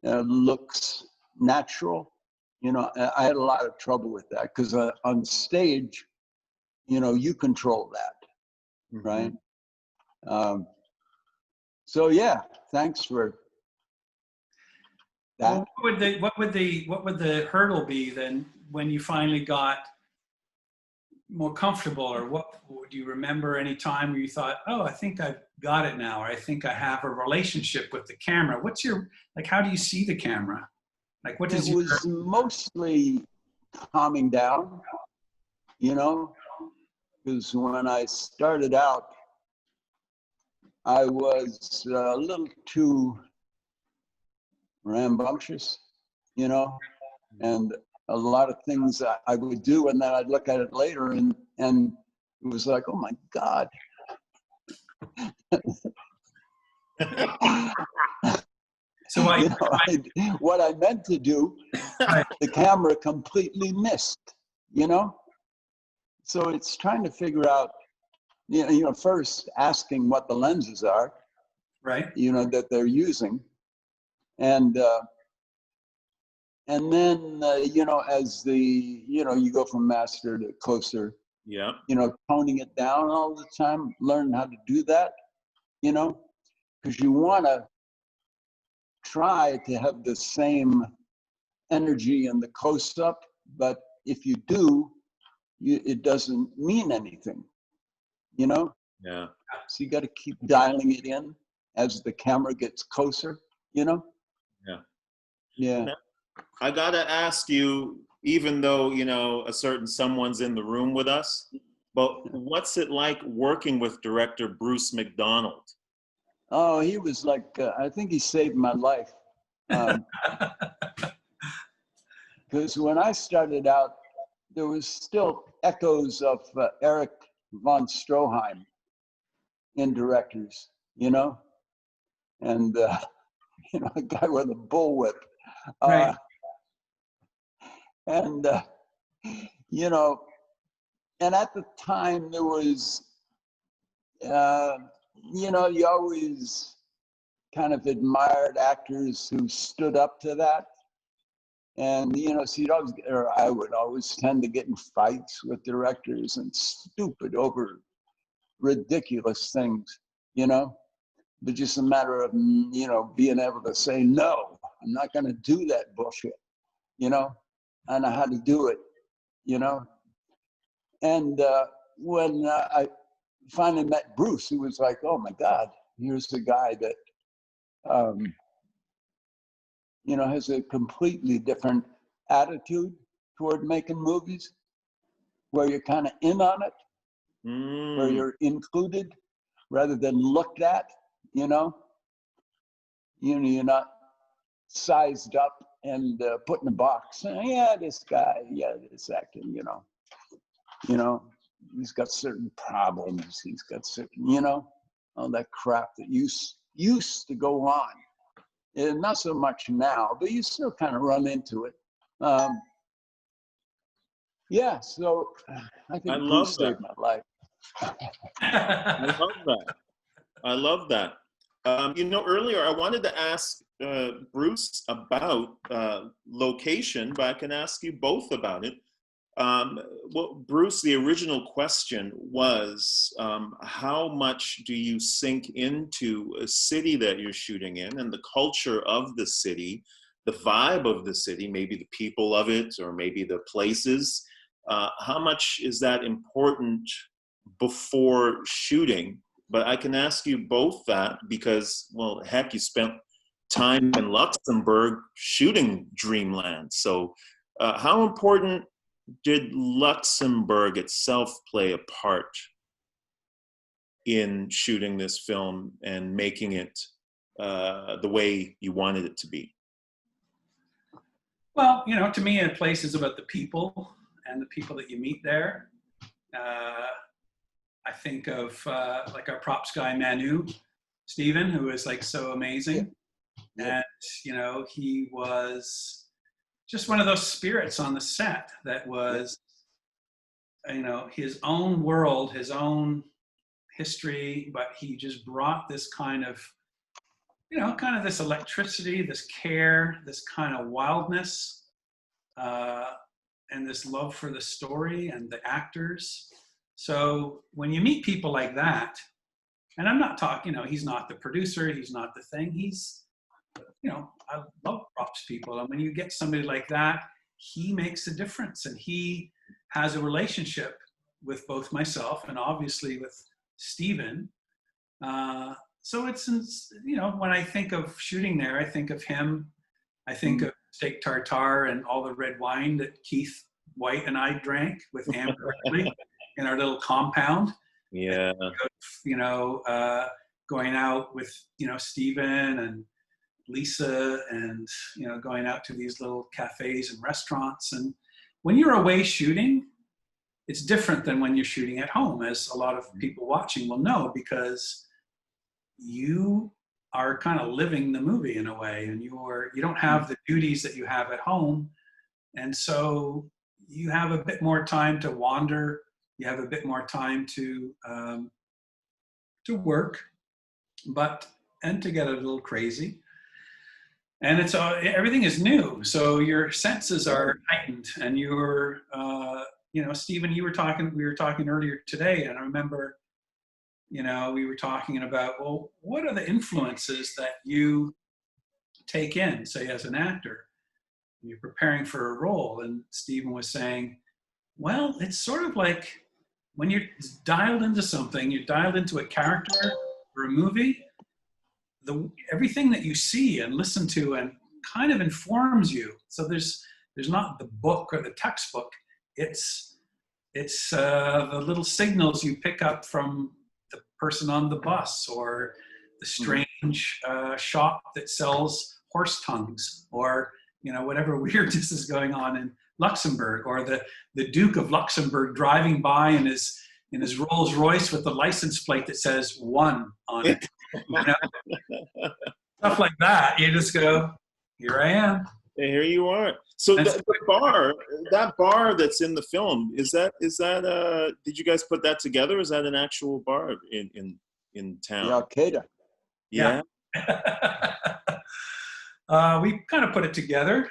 looks natural. I had a lot of trouble with that because on stage, you control that, right? So yeah, thanks for that. Well, what would the hurdle be then when you finally got more comfortable, or do you remember any time where you thought, oh, I think I've got it now, or I think I have a relationship with the camera? What's your, how do you see the camera? What does it was mostly calming down, because when I started out, I was a little too rambunctious, and a lot of things I would do, and then I'd look at it later, and it was like, oh my God. So what I meant to do, the camera completely missed, So it's trying to figure out, first asking what the lenses are, right? That they're using, and then as you go from master to closer, yeah, toning it down all the time, learn how to do that, because you want to try to have the same energy in the close-up, but if you do, it doesn't mean anything, Yeah. So you got to keep dialing it in as the camera gets closer, Yeah. Yeah. I gotta ask you, even though a certain someone's in the room with us, but what's it like working with director Bruce McDonald? Oh, he was like, I think he saved my life. Because when I started out, there was still echoes of Eric von Stroheim in directors, and a guy with a bullwhip. Right. And, and at the time there was, you always kind of admired actors who stood up to that. And, so I would always tend to get in fights with directors and stupid over ridiculous things, but just a matter of, being able to say, no, I'm not going to do that bullshit, I know how to do it, And when I finally met Bruce, it was like, oh my God, here's a guy that, has a completely different attitude toward making movies, where you're kind of in on it, where you're included rather than looked at, you're not sized up and put in a box. Yeah, this guy, this actor, he's got certain problems. He's got certain, all that crap that used to go on. And not so much now, but you still kind of run into it. Yeah, so I think Bruce saved my life. I love that. Earlier I wanted to ask Bruce about location, but I can ask you both about it. Well, Bruce, the original question was, how much do you sink into a city that you're shooting in and the culture of the city, the vibe of the city, maybe the people of it, or maybe the places? How much is that important before shooting? But I can ask you both that because, well, heck, you spent time in Luxembourg shooting Dreamland. So how important did Luxembourg itself play a part in shooting this film and making it the way you wanted it to be? Well, you know, to me, a place is about the people and the people that you meet there. I think of like our props guy, Manu, Stephen, who is like so amazing. Yeah. And, you know, he was just one of those spirits on the set that was, you know, his own world, his own history, but he just brought this kind of, you know, kind of this electricity, this care, this kind of wildness, and this love for the story and the actors. So when you meet people like that, and I'm not talking, you know, he's not the producer, he's not the thing, he's, you know, I love props people. And when you get somebody like that, he makes a difference, and he has a relationship with both myself and obviously with Stephen. So it's, you know, when I think of shooting there, I think of him. I think of steak tartare and all the red wine that Keith White and I drank with Amber in our little compound. Yeah. You know, going out with, you know, Stephen and Lisa, and, you know, going out to these little cafes and restaurants. And when you're away shooting, it's different than when you're shooting at home, as a lot of people watching will know, because you are kind of living the movie in a way, and you don't have the duties that you have at home. And so you have a bit more time to wander. You have a bit more time to work, and to get a little crazy. And it's everything is new, so your senses are heightened, and you're, you know, Stephen, we were talking earlier today, and I remember, you know, we were talking about, well, what are the influences that you take in, say, as an actor, when you're preparing for a role? And Stephen was saying, well, it's sort of like when you're dialed into something, you're dialed into a character or a movie, everything that you see and listen to and kind of informs you. So there's not the book or the textbook. It's the little signals you pick up from the person on the bus, or the strange shop that sells horse tongues, or, you know, whatever weirdness is going on in Luxembourg, or the Duke of Luxembourg driving by in his Rolls Royce with the license plate that says 1 on it. You know? Stuff like that. You just go, here I am. Here you are. So that bar that's in the film, is that did you guys put that together? Is that an actual bar in town? The Arcada. Yeah. We kind of put it together.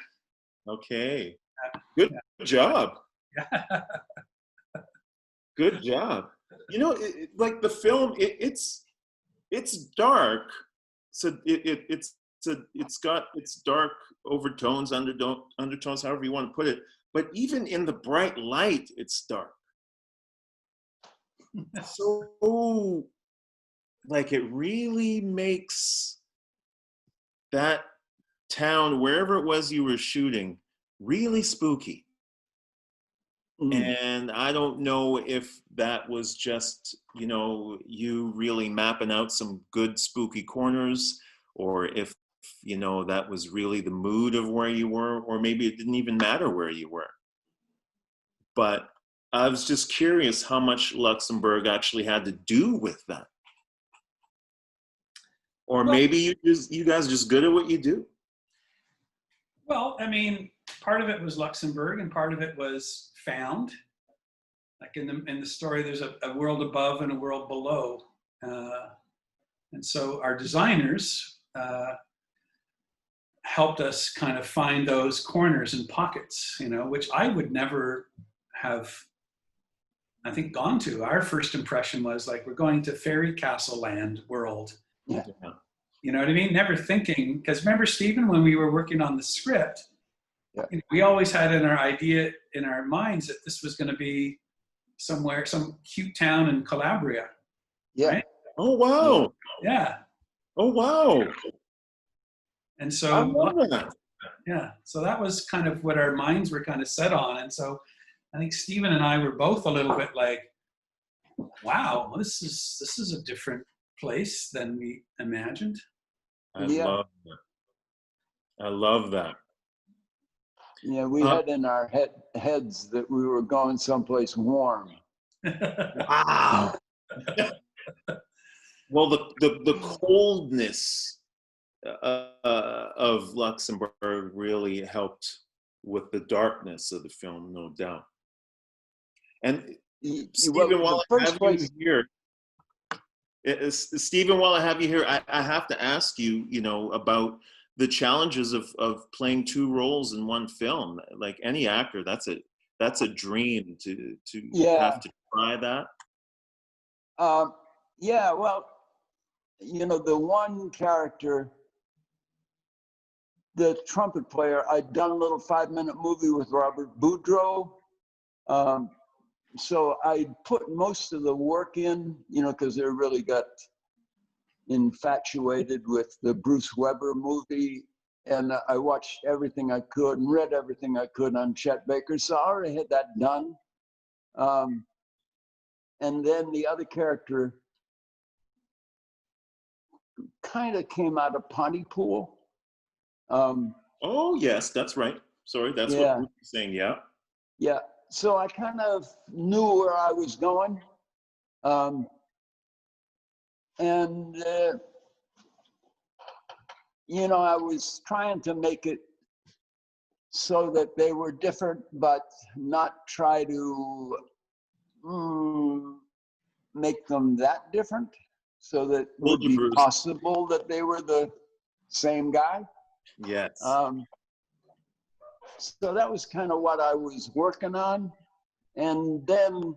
Okay. Good job. Good job. You know, like the film, it's dark, so it's got its dark overtones, undertones, however you want to put it. But even in the bright light, it's dark. So, like, it really makes that town, wherever it was you were shooting, really spooky. And I don't know if that was just, you know, you really mapping out some good spooky corners, or if, you know, that was really the mood of where you were, or maybe it didn't even matter where you were. But I was just curious how much Luxembourg actually had to do with that. Or maybe you guys are just good at what you do. Well, I mean, part of it was Luxembourg, and part of it was found. Like in the story, there's a world above and a world below, and so our designers helped us kind of find those corners and pockets, you know, which I would never have, I think, gone to. Our first impression was like, we're going to Fairy Castle Land world. Yeah. You know what I mean? Never thinking, because remember, Stephen, when we were working on the script, Yeah. We always had in our minds that this was going to be somewhere, some cute town in Calabria. Yeah. Right? Oh, wow. Yeah. Oh, wow. And I so, love that. yeah, so that was kind of what our minds were kind of set on. And so I think Stephen and I were both a little bit like, wow, this is a different place than we imagined. I Yeah. love that. I love that. Yeah, we had in our heads that we were going someplace warm. Wow. Well, the coldness of Luxembourg really helped with the darkness of the film, no doubt. And Stephen, while I have you here, Stephen, while I have you here, I have to ask you, about the challenges of playing two roles in one film. Like any actor, that's a dream to have to try that. Yeah, well, the one character, the trumpet player, I'd done a little 5-minute movie with Robert Boudreau. So I put most of the work in, because they really got infatuated with the Bruce Weber movie. And I watched everything I could and read everything I could on Chet Baker. So I already had that done. And then the other character kind of came out of Pontypool. Oh, yes, that's right. Sorry, that's what Bruce was saying, yeah. Yeah, so I kind of knew where I was going. I was trying to make it so that they were different, but not try to make them that different, so that it would be possible that they were the same guy. Yes. So that was kind of what I was working on. And then,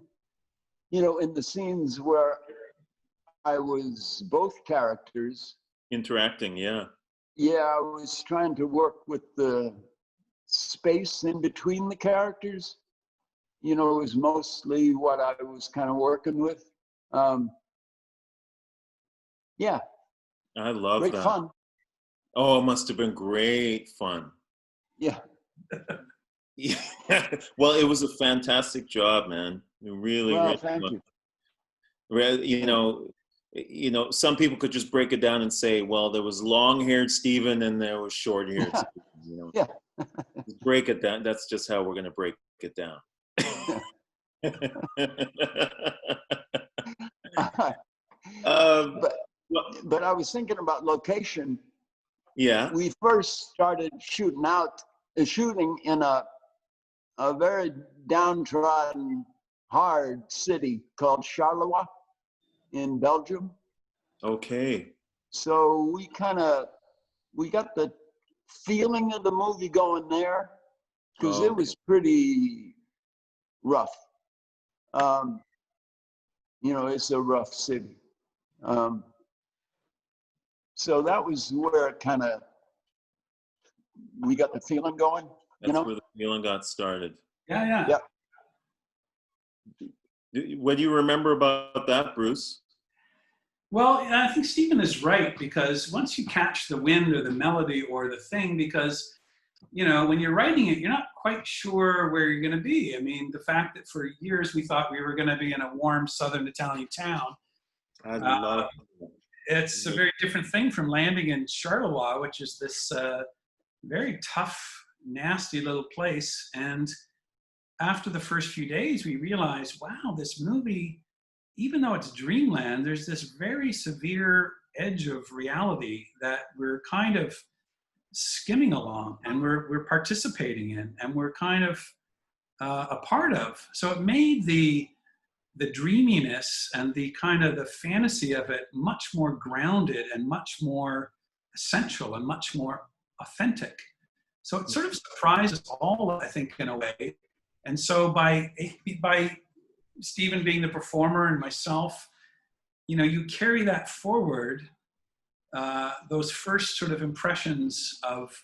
in the scenes where I was both characters interacting, yeah. Yeah, I was trying to work with the space in between the characters. It was mostly what I was kind of working with. Yeah. I love great that. Fun. Oh, it must have been great fun. Yeah. Yeah. Well, it was a fantastic job, man. Really, well, really thank fun. you. Some people could just break it down and say, well, there was long-haired Stephen and there was short-haired Stephen. Yeah. Break it down. That's just how we're going to break it down. But I was thinking about location. Yeah. We first started shooting in a very downtrodden, hard city called Charleroi in Belgium. Okay. So we got the feeling of the movie going there, because it was pretty rough. It's a rough city. So that was where we got the feeling going. That's where the feeling got started. Yeah. What do you remember about that, Bruce? Well, I think Stephen is right, because once you catch the wind or the melody or the thing, because, when you're writing it, you're not quite sure where you're going to be. I mean, the fact that for years we thought we were going to be in a warm southern Italian town. I love it. It's a very different thing from landing in Charleroi, which is this very tough, nasty little place. And after the first few days, we realized, wow, this movie, even though it's dreamland, there's this very severe edge of reality that we're kind of skimming along, and we're participating in, and we're kind of a part of. So it made the dreaminess and the kind of the fantasy of it much more grounded and much more essential and much more authentic. So it sort of surprised us all, I think, in a way, And so by Stephen being the performer and myself, you know, you carry that forward, those first sort of impressions of,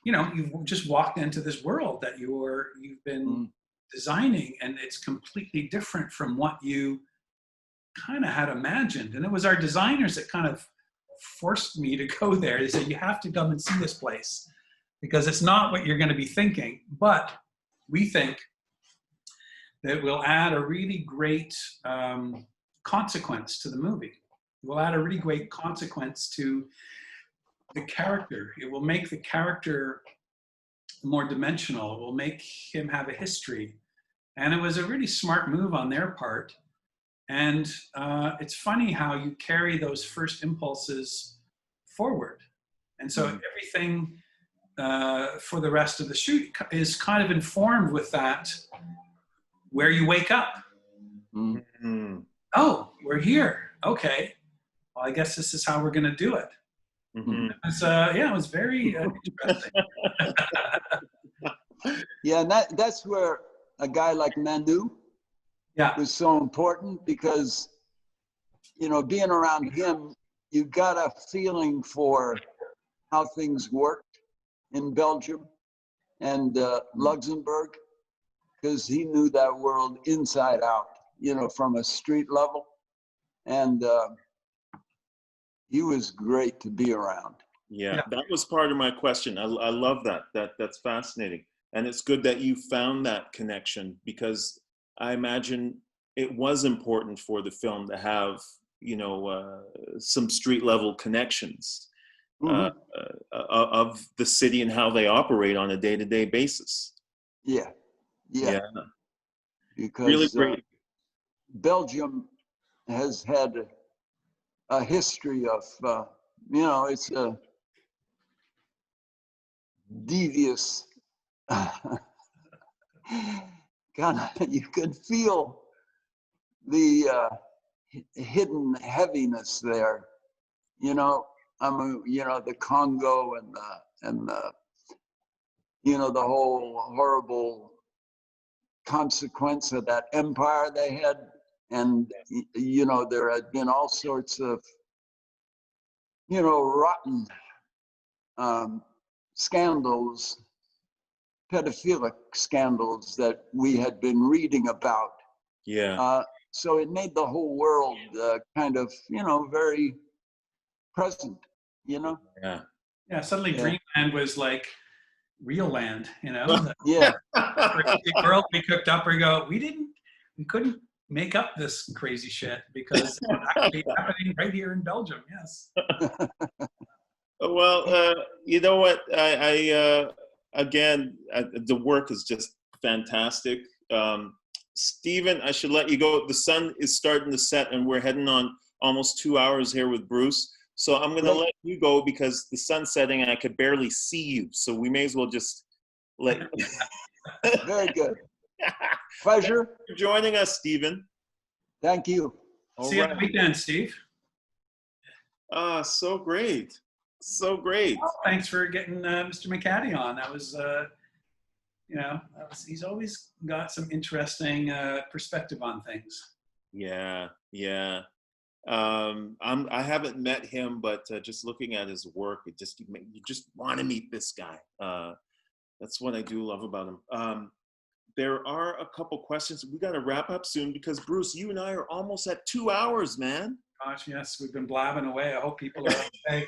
you know, you've just walked into this world that you've been designing, and it's completely different from what you kind of had imagined. And it was our designers that kind of forced me to go there. They said, you have to come and see this place because it's not what you're going to be thinking, but we think that will add a really great consequence to the movie. It will add a really great consequence to the character. It will make the character more dimensional. It will make him have a history. And it was a really smart move on their part. And it's funny how you carry those first impulses forward. And so everything for the rest of the shoot is kind of informed with that, where you wake up. Mm-hmm. Oh, we're here. Okay. Well, I guess this is how we're going to do it. Mm-hmm. It was very interesting. Yeah, and that's where a guy like Manu was so important, because, you know, being around him, you got a feeling for how things worked in Belgium and Luxembourg, because he knew that world inside out, you know, from a street level. And he was great to be around. Yeah, that was part of my question. I love that. That's fascinating. And it's good that you found that connection, because I imagine it was important for the film to have, you know, some street level connections of the city and how they operate on a day-to-day basis. Yeah. Because really great. Belgium has had a history of, you know, it's a devious, kind of, you could feel the hidden heaviness there, you know. You know, the Congo and the, you know, the whole horrible consequence of that empire they had. And, you know, there had been all sorts of, you know, rotten scandals, pedophilic scandals that we had been reading about. Yeah. So it made the whole world kind of, you know, very present, you know? Yeah, suddenly Dreamland was like real land, you know? Yeah. The world we cooked up, we couldn't make up this crazy shit because it's actually happening right here in Belgium, yes. Well, you know what? Again, the work is just fantastic. Stephen, I should let you go. The sun is starting to set, and we're heading on almost 2 hours here with Bruce. So I'm going to let you go because the sun's setting and I could barely see you. So we may as well just let you. Very good. Pleasure. Thanks for joining us, Stephen. Thank you. See you on the weekend, Steve. So great. So great. Well, thanks for getting Mr. McCaddy on. That was, you know, he's always got some interesting perspective on things. Yeah. I haven't met him, but just looking at his work, you just want to meet this guy. That's what I do love about him. There are a couple questions. We got to wrap up soon because Bruce, you and I are almost at 2 hours, man. Gosh, yes, we've been blabbing away. I hope people are okay.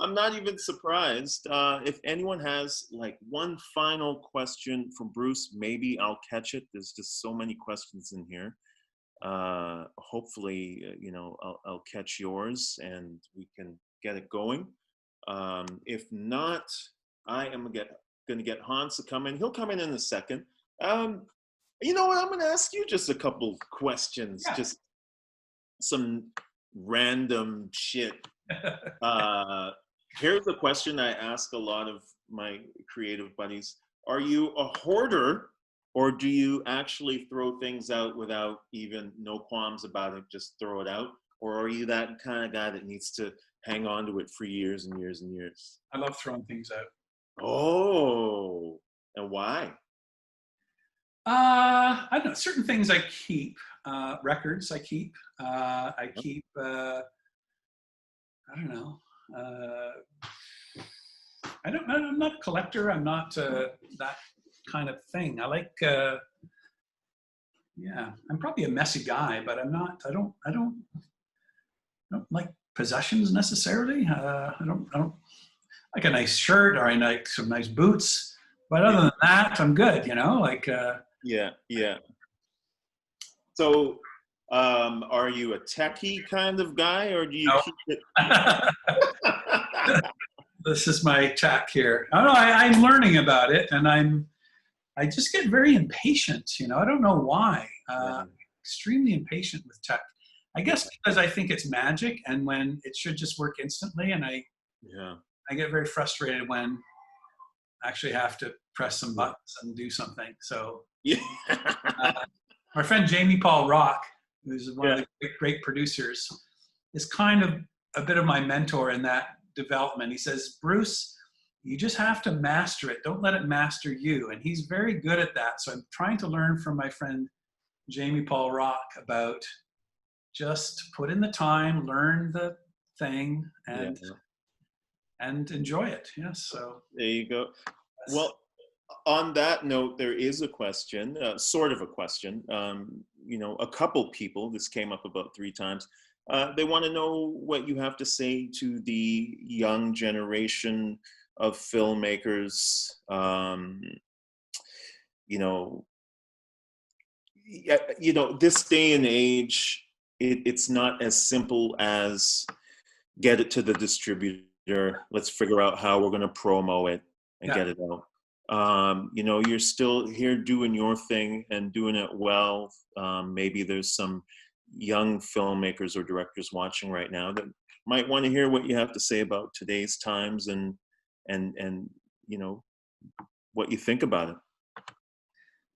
I'm not even surprised. If anyone has like one final question from Bruce, maybe I'll catch it. There's just so many questions in here. Hopefully, you know, I'll catch yours and we can get it going. If not, I am going to get Hans to come in. He'll come in a second. You know what? I'm going to ask you just a couple questions, just some random shit. Here's a question I ask a lot of my creative buddies. Are you a hoarder? Or do you actually throw things out without even no qualms about it, just throw it out? Or are you that kind of guy that needs to hang on to it for years and years and years? I love throwing things out. Oh, And why? I don't know. Certain things I keep. Records I keep. I keep. I don't know. I'm not a collector. I'm not that kind of thing. I like. Yeah, I'm probably a messy guy, but I'm not. I don't like possessions necessarily. I don't like a nice shirt, or I like some nice boots. But other than that, I'm good. Like. Yeah. So, are you a techie kind of guy, or do you keep it? This is my tech here. I don't know. I'm learning about it, and I just get very impatient. I don't know why. Extremely impatient with tech. I guess because I think it's magic, and when it should just work instantly, and I get very frustrated when I actually have to press some buttons and do something. So. Yeah. Our friend Jamie Paul Rock, who's one of the great producers, is kind of a bit of my mentor in that development. He says, Bruce, you just have to master it. Don't let it master you. And he's very good at that. So I'm trying to learn from my friend Jamie Paul Rock about just put in the time, learn the thing, and enjoy it. Yes. So there you go. Well, on that note, there is a question, sort of a question. A couple people, this came up about 3 times. They want to know what you have to say to the young generation of filmmakers. This day and age, it's not as simple as get it to the distributor. Let's figure out how we're going to promo it and get it out. You're still here doing your thing and doing it well. Maybe there's some young filmmakers or directors watching right now that might want to hear what you have to say about today's times and what you think about it.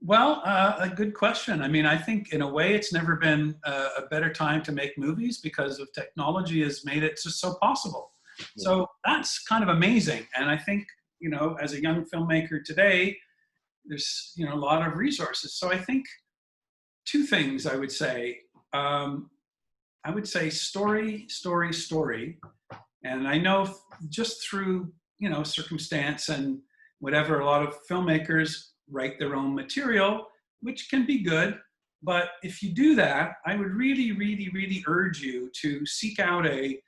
Well, a good question. I mean, I think in a way it's never been a better time to make movies because of technology has made it just so possible. Yeah. So that's kind of amazing. And I think, as a young filmmaker today, there's, a lot of resources. So I think 2 things I would say. I would say story. And I know just through, circumstance and whatever, a lot of filmmakers write their own material, which can be good. But if you do that, I would really, really, really urge you to seek out a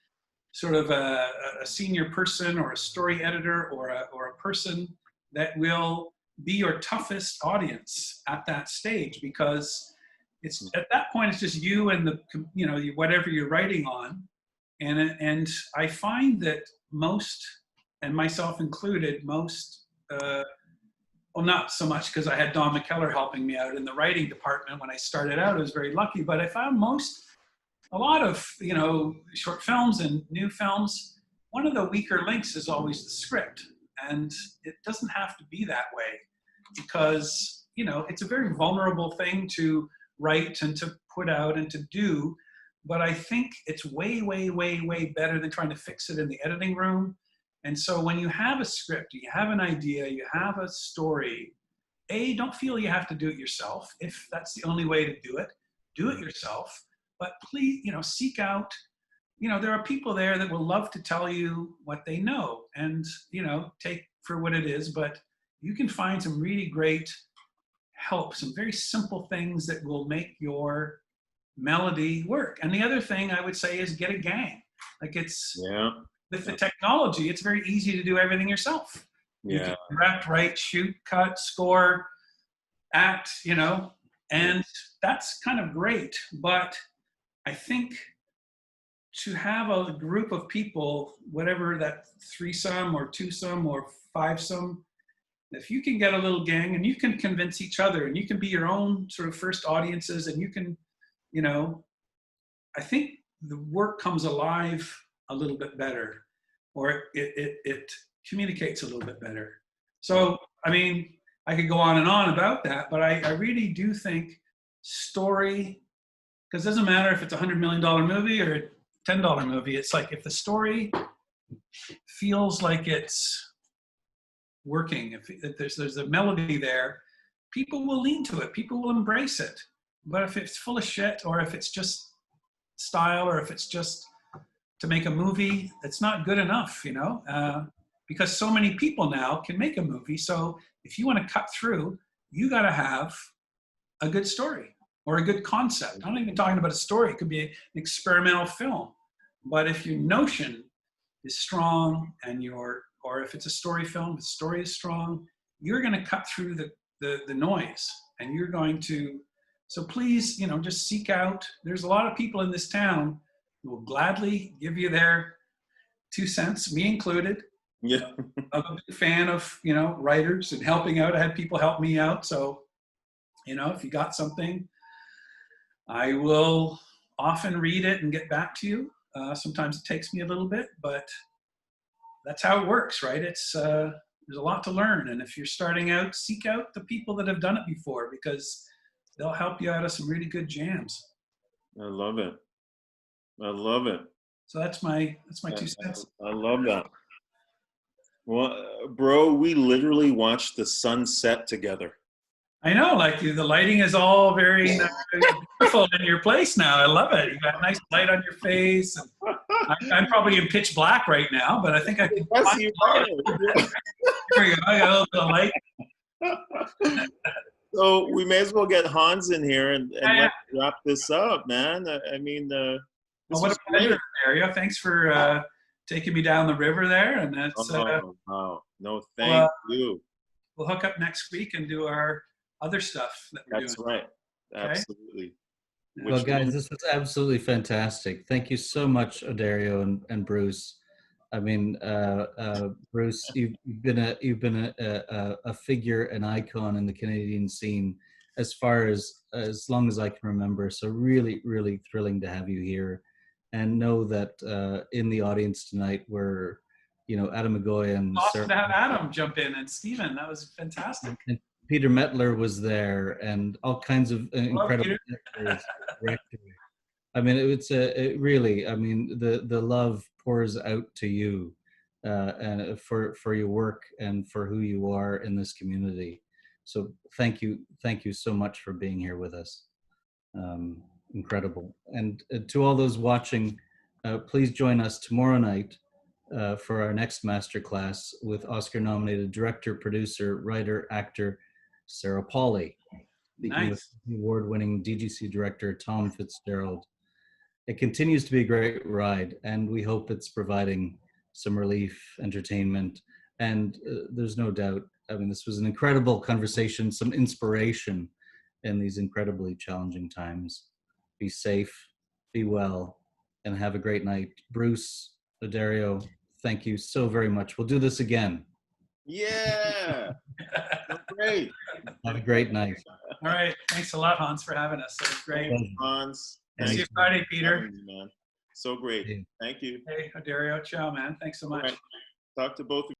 sort of a senior person or a story editor or a person that will be your toughest audience at that stage, because it's at that point it's just you and the whatever you're writing on, and I find that most, and myself included, well, not so much because I had Don McKellar helping me out in the writing department when I started out. I was very lucky, but I found a lot of, short films and new films, one of the weaker links is always the script. And it doesn't have to be that way because, it's a very vulnerable thing to write and to put out and to do. But I think it's way, way, way, way better than trying to fix it in the editing room. And so when you have a script, you have an idea, you have a story, don't feel you have to do it yourself. If that's the only way to do it yourself. But please, seek out, there are people there that will love to tell you what they know and, take for what it is. But you can find some really great help, some very simple things that will make your melody work. And the other thing I would say is get a gang. Like with the technology, it's very easy to do everything yourself. You can direct, write, shoot, cut, score, act, and that's kind of great. But I think to have a group of people, whatever that 3-some or 2-some or 5-some, if you can get a little gang and you can convince each other and you can be your own sort of first audiences and you can, I think the work comes alive a little bit better, or it communicates a little bit better. So, I mean, I could go on and on about that, but I really do think story, because it doesn't matter if it's a $100 million movie or a $10 movie. It's like if the story feels like it's, working, if there's a melody there, people will lean to it. People will embrace it. But if it's full of shit, or if it's just style, or if it's just to make a movie, it's not good enough, you know, because so many people now can make a movie. So if you want to cut through, you got to have a good story or a good concept. I'm not even talking about a story. It could be an experimental film. But if your notion is strong, or if it's a story film, the story is strong, you're going to cut through the noise, and you're going to, so please, you know, just seek out, there's a lot of people in this town who will gladly give you their 2 cents, me included. Yeah. I'm a big fan of, you know, writers and helping out. I had people help me out. So, you know, if you got something, I will often read it and get back to you. Sometimes it takes me a little bit, but that's how it works, right? It's there's a lot to learn, and if you're starting out, seek out the people that have done it before, because they'll help you out of some really good jams. I love it. I love it. So that's my 2 cents. I love that. Well, bro, we literally watched the sunset together. I know, like the lighting is all very beautiful in your place now. I love it. You got a nice light on your face. And I'm probably in pitch black right now, but I think I can. Yes, you are. Here we go. I got a little bit of light. So we may as well get Hans in here and Yeah. let's wrap this up, man. I mean, this Well, what was a pleasure, great. Mario. Thanks for taking me down the river there, and that's Wow. No, thank you. we'll hook up next week and do our other stuff that we're That's doing. right. Absolutely. Well, guys, this was absolutely fantastic. Thank you so much, Odario and Bruce. I mean, Bruce, you've been a figure, an icon in the Canadian scene as far as long as I can remember. So really, really thrilling to have you here, and know that in the audience tonight were, you know, Adam McGoy and Awesome to have Adam jump in, and Stephen. That was fantastic. and Peter Metler was there, and all kinds of incredible actors, directors. I mean, it really, I mean, the love pours out to you and for your work and for who you are in this community. So thank you so much for being here with us. Incredible. And to all those watching, please join us tomorrow night for our next masterclass with Oscar-nominated director, producer, writer, actor Sarah Pauly, speaking with award-winning DGC director Tom Fitzgerald. It continues to be a great ride, and we hope it's providing some relief, entertainment, and there's no doubt, I mean, this was an incredible conversation, some inspiration in these incredibly challenging times. Be safe, be well, and have a great night. Bruce, Odario, thank you so very much. We'll do this again. Yeah. Great. Have a great night. All right. Thanks a lot, Hans, for having us. That was great. Hans. See you Friday, Peter. Man. So great. Thank you. Hey, Odario. Ciao, man. Thanks so much. Right. Talk to both of you.